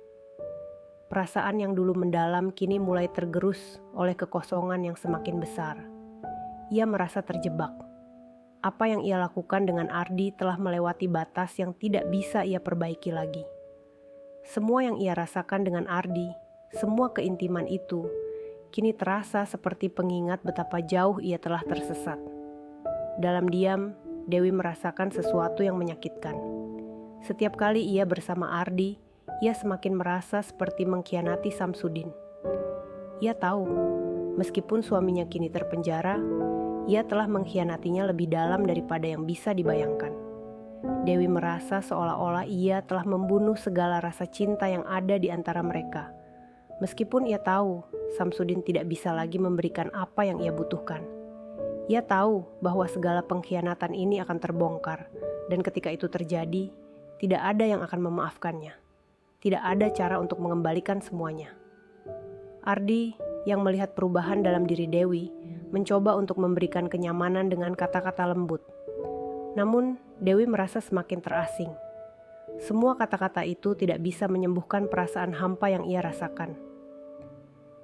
Perasaan yang dulu mendalam kini mulai tergerus oleh kekosongan yang semakin besar. Ia merasa terjebak. Apa yang ia lakukan dengan Ardi telah melewati batas yang tidak bisa ia perbaiki lagi. Semua yang ia rasakan dengan Ardi, semua keintiman itu, kini terasa seperti pengingat betapa jauh ia telah tersesat. Dalam diam, Dewi merasakan sesuatu yang menyakitkan. Setiap kali ia bersama Ardi, ia semakin merasa seperti mengkhianati Samsudin. Ia tahu, meskipun suaminya kini terpenjara, ia telah mengkhianatinya lebih dalam daripada yang bisa dibayangkan. Dewi merasa seolah-olah ia telah membunuh segala rasa cinta yang ada di antara mereka. Meskipun ia tahu Samsudin tidak bisa lagi memberikan apa yang ia butuhkan. Ia tahu bahwa segala pengkhianatan ini akan terbongkar, dan ketika itu terjadi, tidak ada yang akan memaafkannya. Tidak ada cara untuk mengembalikan semuanya. Ardi yang melihat perubahan dalam diri Dewi mencoba untuk memberikan kenyamanan dengan kata-kata lembut. Namun, Dewi merasa semakin terasing. Semua kata-kata itu tidak bisa menyembuhkan perasaan hampa yang ia rasakan.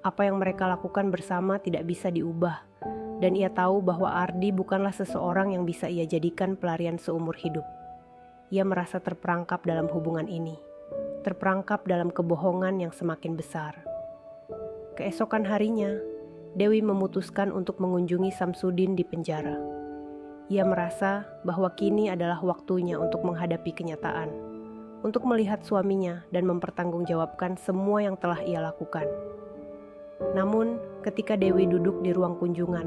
Apa yang mereka lakukan bersama tidak bisa diubah, dan ia tahu bahwa Ardi bukanlah seseorang yang bisa ia jadikan pelarian seumur hidup. Ia merasa terperangkap dalam hubungan ini, terperangkap dalam kebohongan yang semakin besar. Keesokan harinya, Dewi memutuskan untuk mengunjungi Samsudin di penjara. Ia merasa bahwa kini adalah waktunya untuk menghadapi kenyataan, untuk melihat suaminya dan mempertanggungjawabkan semua yang telah ia lakukan. Namun, ketika Dewi duduk di ruang kunjungan,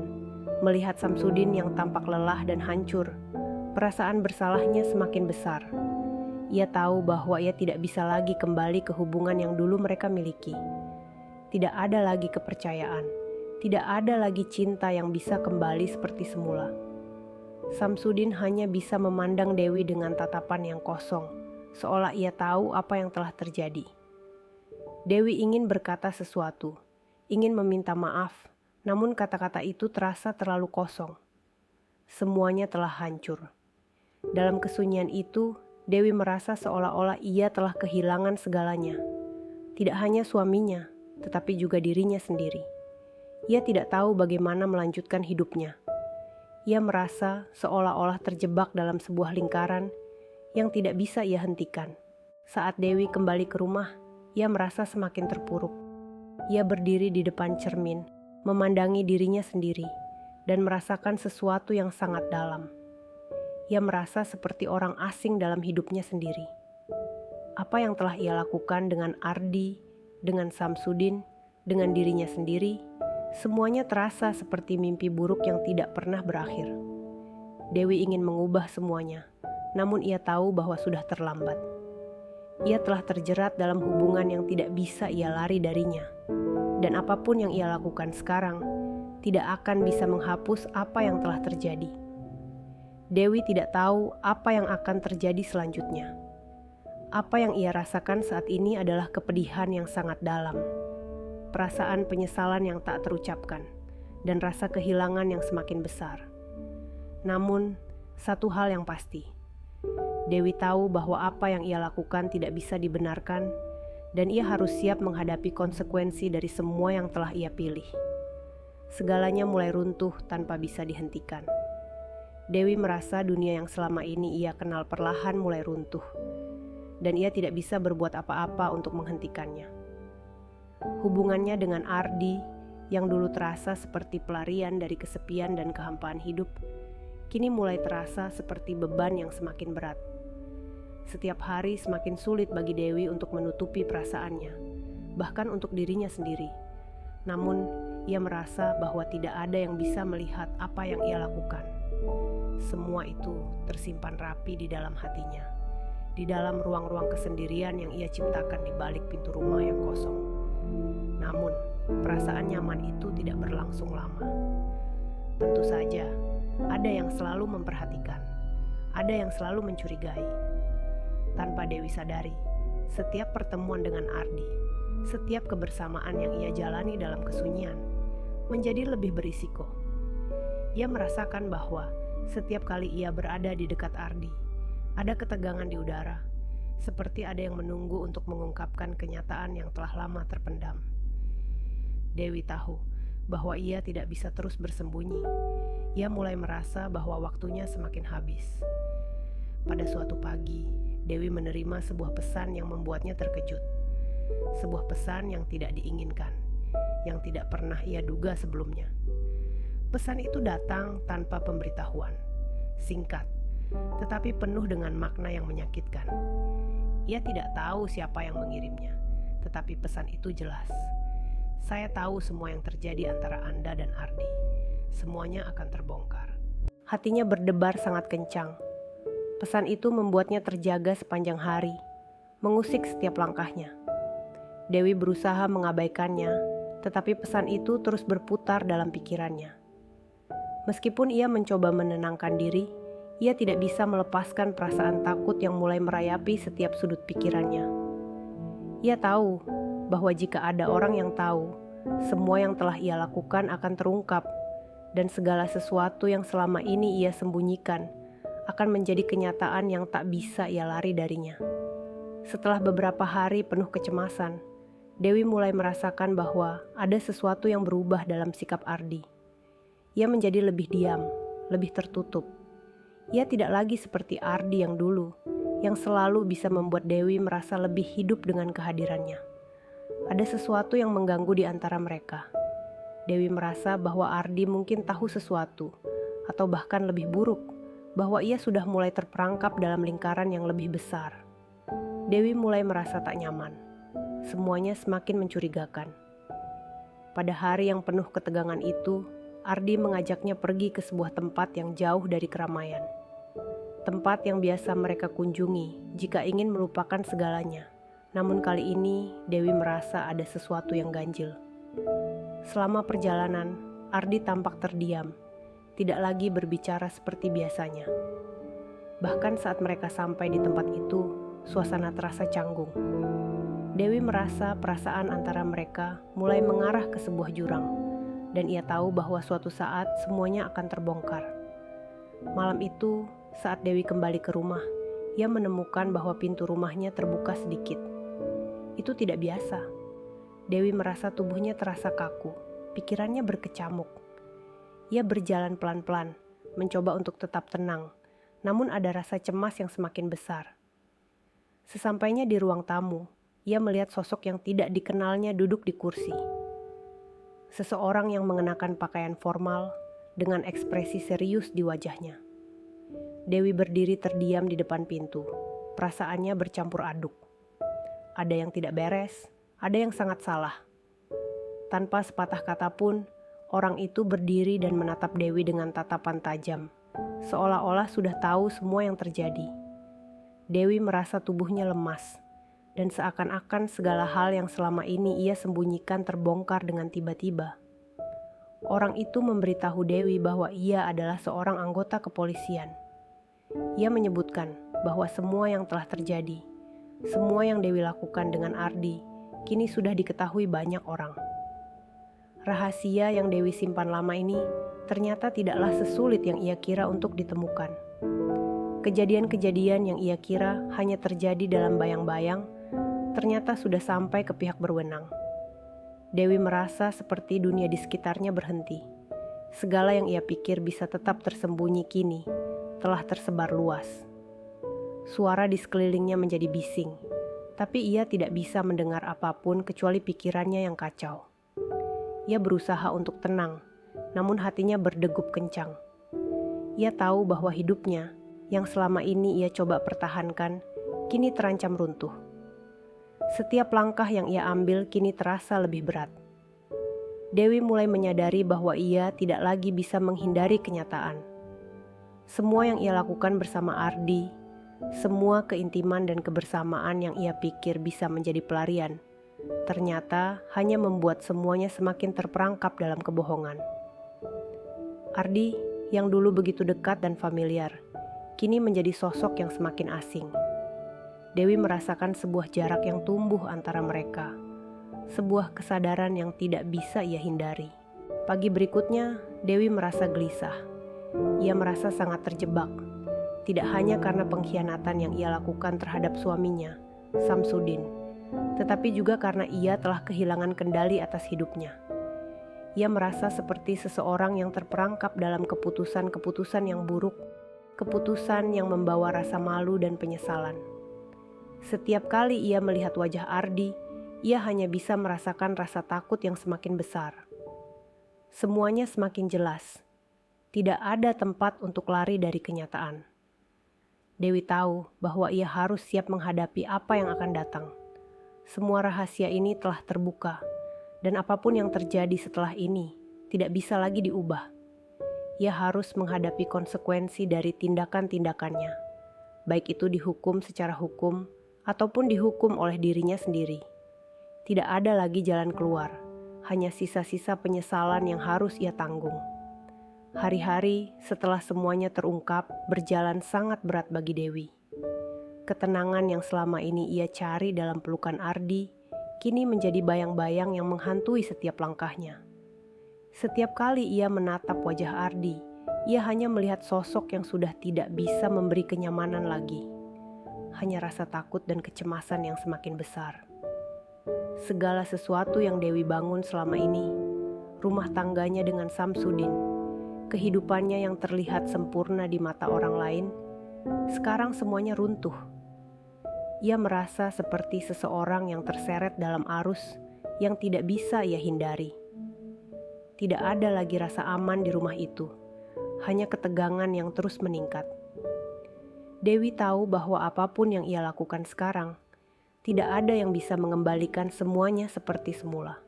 melihat Samsudin yang tampak lelah dan hancur, perasaan bersalahnya semakin besar. Ia tahu bahwa ia tidak bisa lagi kembali ke hubungan yang dulu mereka miliki. Tidak ada lagi kepercayaan, Tidak ada lagi cinta yang bisa kembali seperti semula. Samsudin hanya bisa memandang Dewi dengan tatapan yang kosong, seolah ia tahu apa yang telah terjadi. Dewi ingin berkata sesuatu, ingin meminta maaf, namun kata-kata itu terasa terlalu kosong. Semuanya telah hancur. Dalam kesunyian itu, Dewi merasa seolah-olah ia telah kehilangan segalanya. Tidak hanya suaminya, tetapi juga dirinya sendiri. Ia tidak tahu bagaimana melanjutkan hidupnya. Ia merasa seolah-olah terjebak dalam sebuah lingkaran yang tidak bisa ia hentikan. Saat Dewi kembali ke rumah, ia merasa semakin terpuruk. Ia berdiri di depan cermin, memandangi dirinya sendiri, dan merasakan sesuatu yang sangat dalam. Ia merasa seperti orang asing dalam hidupnya sendiri. Apa yang telah ia lakukan dengan Ardi, dengan Samsudin, dengan dirinya sendiri, semuanya terasa seperti mimpi buruk yang tidak pernah berakhir. Dewi ingin mengubah semuanya, namun ia tahu bahwa sudah terlambat. Ia telah terjerat dalam hubungan yang tidak bisa ia lari darinya. Dan apapun yang ia lakukan sekarang, tidak akan bisa menghapus apa yang telah terjadi. Dewi tidak tahu apa yang akan terjadi selanjutnya. Apa yang ia rasakan saat ini adalah kepedihan yang sangat dalam. Perasaan penyesalan yang tak terucapkan, dan rasa kehilangan yang semakin besar. Namun, satu hal yang pasti, Dewi tahu bahwa apa yang ia lakukan tidak bisa dibenarkan, dan ia harus siap menghadapi konsekuensi dari semua yang telah ia pilih. Segalanya mulai runtuh tanpa bisa dihentikan. Dewi merasa dunia yang selama ini ia kenal perlahan mulai runtuh, dan ia tidak bisa berbuat apa-apa untuk menghentikannya. Hubungannya dengan Ardi yang dulu terasa seperti pelarian dari kesepian dan kehampaan hidup, kini mulai terasa seperti beban yang semakin berat. Setiap hari semakin sulit bagi Dewi untuk menutupi perasaannya, bahkan untuk dirinya sendiri. Namun, ia merasa bahwa tidak ada yang bisa melihat apa yang ia lakukan. Semua itu tersimpan rapi di dalam hatinya, di dalam ruang-ruang kesendirian yang ia ciptakan di balik pintu rumah yang kosong. Namun, perasaan nyaman itu tidak berlangsung lama. Tentu saja, ada yang selalu memperhatikan, ada yang selalu mencurigai. Tanpa Dewi sadari, setiap pertemuan dengan Ardi, setiap kebersamaan yang ia jalani dalam kesunyian, menjadi lebih berisiko. Ia merasakan bahwa setiap kali ia berada di dekat Ardi, ada ketegangan di udara, seperti ada yang menunggu untuk mengungkapkan kenyataan yang telah lama terpendam. Dewi tahu bahwa ia tidak bisa terus bersembunyi. Ia mulai merasa bahwa waktunya semakin habis. Pada suatu pagi, Dewi menerima sebuah pesan yang membuatnya terkejut. Sebuah pesan yang tidak diinginkan, yang tidak pernah ia duga sebelumnya. Pesan itu datang tanpa pemberitahuan, singkat, tetapi penuh dengan makna yang menyakitkan. Ia tidak tahu siapa yang mengirimnya, tetapi pesan itu jelas. Saya tahu semua yang terjadi antara Anda dan Ardi. Semuanya akan terbongkar. Hatinya berdebar sangat kencang. Pesan itu membuatnya terjaga sepanjang hari, mengusik setiap langkahnya. Dewi berusaha mengabaikannya, tetapi pesan itu terus berputar dalam pikirannya. Meskipun ia mencoba menenangkan diri, ia tidak bisa melepaskan perasaan takut yang mulai merayapi setiap sudut pikirannya. Ia tahu bahwa jika ada orang yang tahu, semua yang telah ia lakukan akan terungkap, dan segala sesuatu yang selama ini ia sembunyikan akan menjadi kenyataan yang tak bisa ia lari darinya. Setelah beberapa hari penuh kecemasan, Dewi mulai merasakan bahwa ada sesuatu yang berubah dalam sikap Ardi. Ia menjadi lebih diam, lebih tertutup. Ia tidak lagi seperti Ardi yang dulu, yang selalu bisa membuat Dewi merasa lebih hidup dengan kehadirannya. Ada sesuatu yang mengganggu di antara mereka. Dewi merasa bahwa Ardi mungkin tahu sesuatu, atau bahkan lebih buruk, bahwa ia sudah mulai terperangkap dalam lingkaran yang lebih besar. Dewi mulai merasa tak nyaman. Semuanya semakin mencurigakan. Pada hari yang penuh ketegangan itu, Ardi mengajaknya pergi ke sebuah tempat yang jauh dari keramaian. Tempat yang biasa mereka kunjungi jika ingin melupakan segalanya. Namun kali ini Dewi merasa ada sesuatu yang ganjil. Selama perjalanan, Ardi tampak terdiam, tidak lagi berbicara seperti biasanya. Bahkan saat mereka sampai di tempat itu, suasana terasa canggung. Dewi merasa perasaan antara mereka mulai mengarah ke sebuah jurang, dan ia tahu bahwa suatu saat semuanya akan terbongkar. Malam itu, saat Dewi kembali ke rumah, ia menemukan bahwa pintu rumahnya terbuka sedikit. Itu tidak biasa. Dewi merasa tubuhnya terasa kaku, pikirannya berkecamuk. Ia berjalan pelan-pelan, mencoba untuk tetap tenang, namun ada rasa cemas yang semakin besar. Sesampainya di ruang tamu, ia melihat sosok yang tidak dikenalnya duduk di kursi. Seseorang yang mengenakan pakaian formal dengan ekspresi serius di wajahnya. Dewi berdiri terdiam di depan pintu, perasaannya bercampur aduk. Ada yang tidak beres, ada yang sangat salah. Tanpa sepatah kata pun, orang itu berdiri dan menatap Dewi dengan tatapan tajam, seolah-olah sudah tahu semua yang terjadi. Dewi merasa tubuhnya lemas, dan seakan-akan segala hal yang selama ini ia sembunyikan terbongkar dengan tiba-tiba. Orang itu memberitahu Dewi bahwa ia adalah seorang anggota kepolisian. Ia menyebutkan bahwa semua yang telah terjadi, semua yang Dewi lakukan dengan Ardi, kini sudah diketahui banyak orang. Rahasia yang Dewi simpan lama ini ternyata tidaklah sesulit yang ia kira untuk ditemukan. Kejadian-kejadian yang ia kira hanya terjadi dalam bayang-bayang, ternyata sudah sampai ke pihak berwenang. Dewi merasa seperti dunia di sekitarnya berhenti. Segala yang ia pikir bisa tetap tersembunyi kini telah tersebar luas. Suara di sekelilingnya menjadi bising, tapi ia tidak bisa mendengar apapun kecuali pikirannya yang kacau. Ia berusaha untuk tenang, namun hatinya berdegup kencang. Ia tahu bahwa hidupnya, yang selama ini ia coba pertahankan, kini terancam runtuh. Setiap langkah yang ia ambil kini terasa lebih berat. Dewi mulai menyadari bahwa ia tidak lagi bisa menghindari kenyataan. Semua yang ia lakukan bersama Ardi, semua keintiman dan kebersamaan yang ia pikir bisa menjadi pelarian, ternyata hanya membuat semuanya semakin terperangkap dalam kebohongan. Ardi, yang dulu begitu dekat dan familiar, kini menjadi sosok yang semakin asing. Dewi merasakan sebuah jarak yang tumbuh antara mereka, sebuah kesadaran yang tidak bisa ia hindari. Pagi berikutnya, Dewi merasa gelisah. Ia merasa sangat terjebak, tidak hanya karena pengkhianatan yang ia lakukan terhadap suaminya, Samsudin, tetapi juga karena ia telah kehilangan kendali atas hidupnya. Ia merasa seperti seseorang yang terperangkap dalam keputusan-keputusan yang buruk, keputusan yang membawa rasa malu dan penyesalan. Setiap kali ia melihat wajah Ardi, ia hanya bisa merasakan rasa takut yang semakin besar. Semuanya semakin jelas. Tidak ada tempat untuk lari dari kenyataan. Dewi tahu bahwa ia harus siap menghadapi apa yang akan datang. Semua rahasia ini telah terbuka, dan apapun yang terjadi setelah ini tidak bisa lagi diubah. Ia harus menghadapi konsekuensi dari tindakan-tindakannya, baik itu dihukum secara hukum ataupun dihukum oleh dirinya sendiri. Tidak ada lagi jalan keluar, hanya sisa-sisa penyesalan yang harus ia tanggung. Hari-hari setelah semuanya terungkap berjalan sangat berat bagi Dewi. Ketenangan yang selama ini ia cari dalam pelukan Ardi, kini menjadi bayang-bayang yang menghantui setiap langkahnya. Setiap kali ia menatap wajah Ardi, ia hanya melihat sosok yang sudah tidak bisa memberi kenyamanan lagi. Hanya rasa takut dan kecemasan yang semakin besar. Segala sesuatu yang Dewi bangun selama ini, rumah tangganya dengan Samsudin, kehidupannya yang terlihat sempurna di mata orang lain, sekarang semuanya runtuh. Ia merasa seperti seseorang yang terseret dalam arus yang tidak bisa ia hindari. Tidak ada lagi rasa aman di rumah itu, hanya ketegangan yang terus meningkat. Dewi tahu bahwa apapun yang ia lakukan sekarang, tidak ada yang bisa mengembalikan semuanya seperti semula.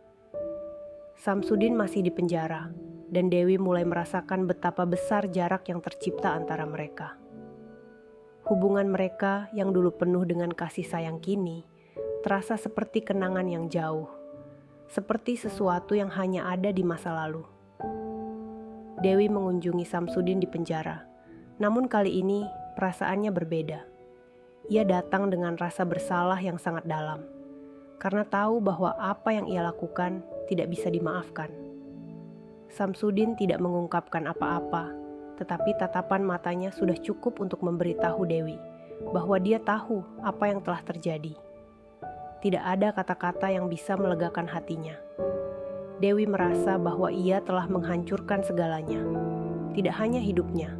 Samsudin masih di penjara, dan Dewi mulai merasakan betapa besar jarak yang tercipta antara mereka. Hubungan mereka yang dulu penuh dengan kasih sayang kini terasa seperti kenangan yang jauh. seperti sesuatu yang hanya ada di masa lalu. Dewi mengunjungi Samsudin di penjara, namun kali ini perasaannya berbeda. Ia datang dengan rasa bersalah yang sangat dalam, karena tahu bahwa apa yang ia lakukan tidak bisa dimaafkan. Samsudin tidak mengungkapkan apa-apa, tetapi tatapan matanya sudah cukup untuk memberitahu Dewi bahwa dia tahu apa yang telah terjadi. Tidak ada kata-kata yang bisa melegakan hatinya. Dewi merasa bahwa ia telah menghancurkan segalanya, tidak hanya hidupnya,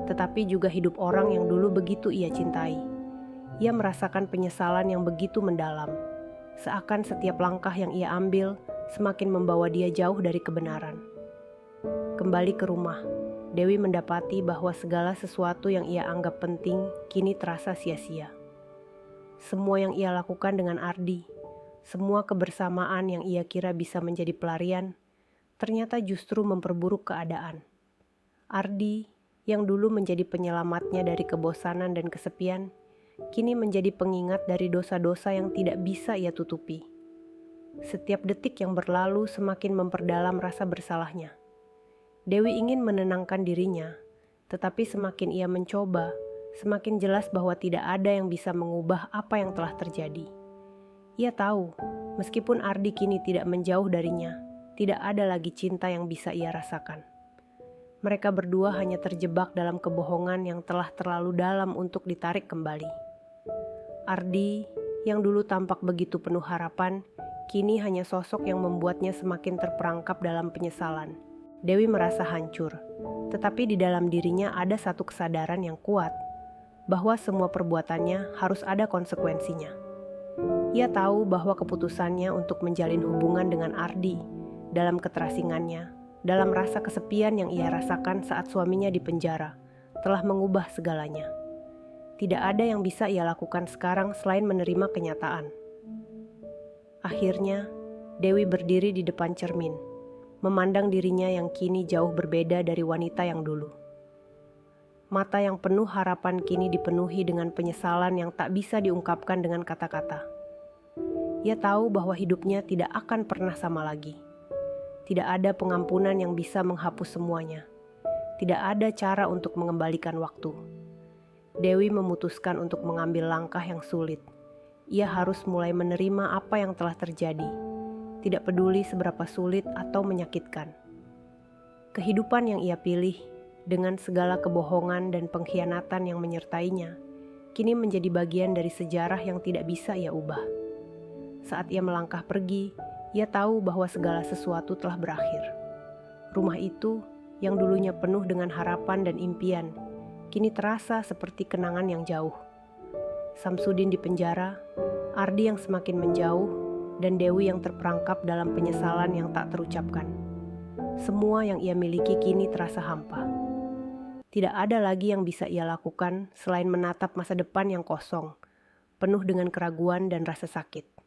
tetapi juga hidup orang yang dulu begitu ia cintai. Ia merasakan penyesalan yang begitu mendalam, seakan setiap langkah yang ia ambil semakin membawa dia jauh dari kebenaran. Kembali ke rumah, Dewi mendapati bahwa segala sesuatu yang ia anggap penting kini terasa sia-sia. Semua yang ia lakukan dengan Ardi, semua kebersamaan yang ia kira bisa menjadi pelarian, ternyata justru memperburuk keadaan. Ardi, yang dulu menjadi penyelamatnya dari kebosanan dan kesepian, kini menjadi pengingat dari dosa-dosa yang tidak bisa ia tutupi. Setiap detik yang berlalu semakin memperdalam rasa bersalahnya. Dewi ingin menenangkan dirinya, tetapi semakin ia mencoba, semakin jelas bahwa tidak ada yang bisa mengubah apa yang telah terjadi. Ia tahu, meskipun Ardi kini tidak menjauh darinya, tidak ada lagi cinta yang bisa ia rasakan. Mereka berdua hanya terjebak dalam kebohongan yang telah terlalu dalam untuk ditarik kembali. Ardi, yang dulu tampak begitu penuh harapan, kini hanya sosok yang membuatnya semakin terperangkap dalam penyesalan. Dewi merasa hancur, tetapi di dalam dirinya ada satu kesadaran yang kuat, bahwa semua perbuatannya harus ada konsekuensinya. Ia tahu bahwa keputusannya untuk menjalin hubungan dengan Ardi, dalam keterasingannya, dalam rasa kesepian yang ia rasakan saat suaminya di penjara, telah mengubah segalanya. Tidak ada yang bisa ia lakukan sekarang selain menerima kenyataan. Akhirnya, Dewi berdiri di depan cermin, memandang dirinya yang kini jauh berbeda dari wanita yang dulu. Mata yang penuh harapan kini dipenuhi dengan penyesalan yang tak bisa diungkapkan dengan kata-kata. Ia tahu bahwa hidupnya tidak akan pernah sama lagi. Tidak ada pengampunan yang bisa menghapus semuanya. Tidak ada cara untuk mengembalikan waktu. Dewi memutuskan untuk mengambil langkah yang sulit. Ia harus mulai menerima apa yang telah terjadi, tidak peduli seberapa sulit atau menyakitkan. Kehidupan yang ia pilih, dengan segala kebohongan dan pengkhianatan yang menyertainya, kini menjadi bagian dari sejarah yang tidak bisa ia ubah. Saat ia melangkah pergi, ia tahu bahwa segala sesuatu telah berakhir. Rumah itu, yang dulunya penuh dengan harapan dan impian, kini terasa seperti kenangan yang jauh. Samsudin di penjara, Ardi yang semakin menjauh, dan Dewi yang terperangkap dalam penyesalan yang tak terucapkan. Semua yang ia miliki kini terasa hampa. Tidak ada lagi yang bisa ia lakukan selain menatap masa depan yang kosong, penuh dengan keraguan dan rasa sakit.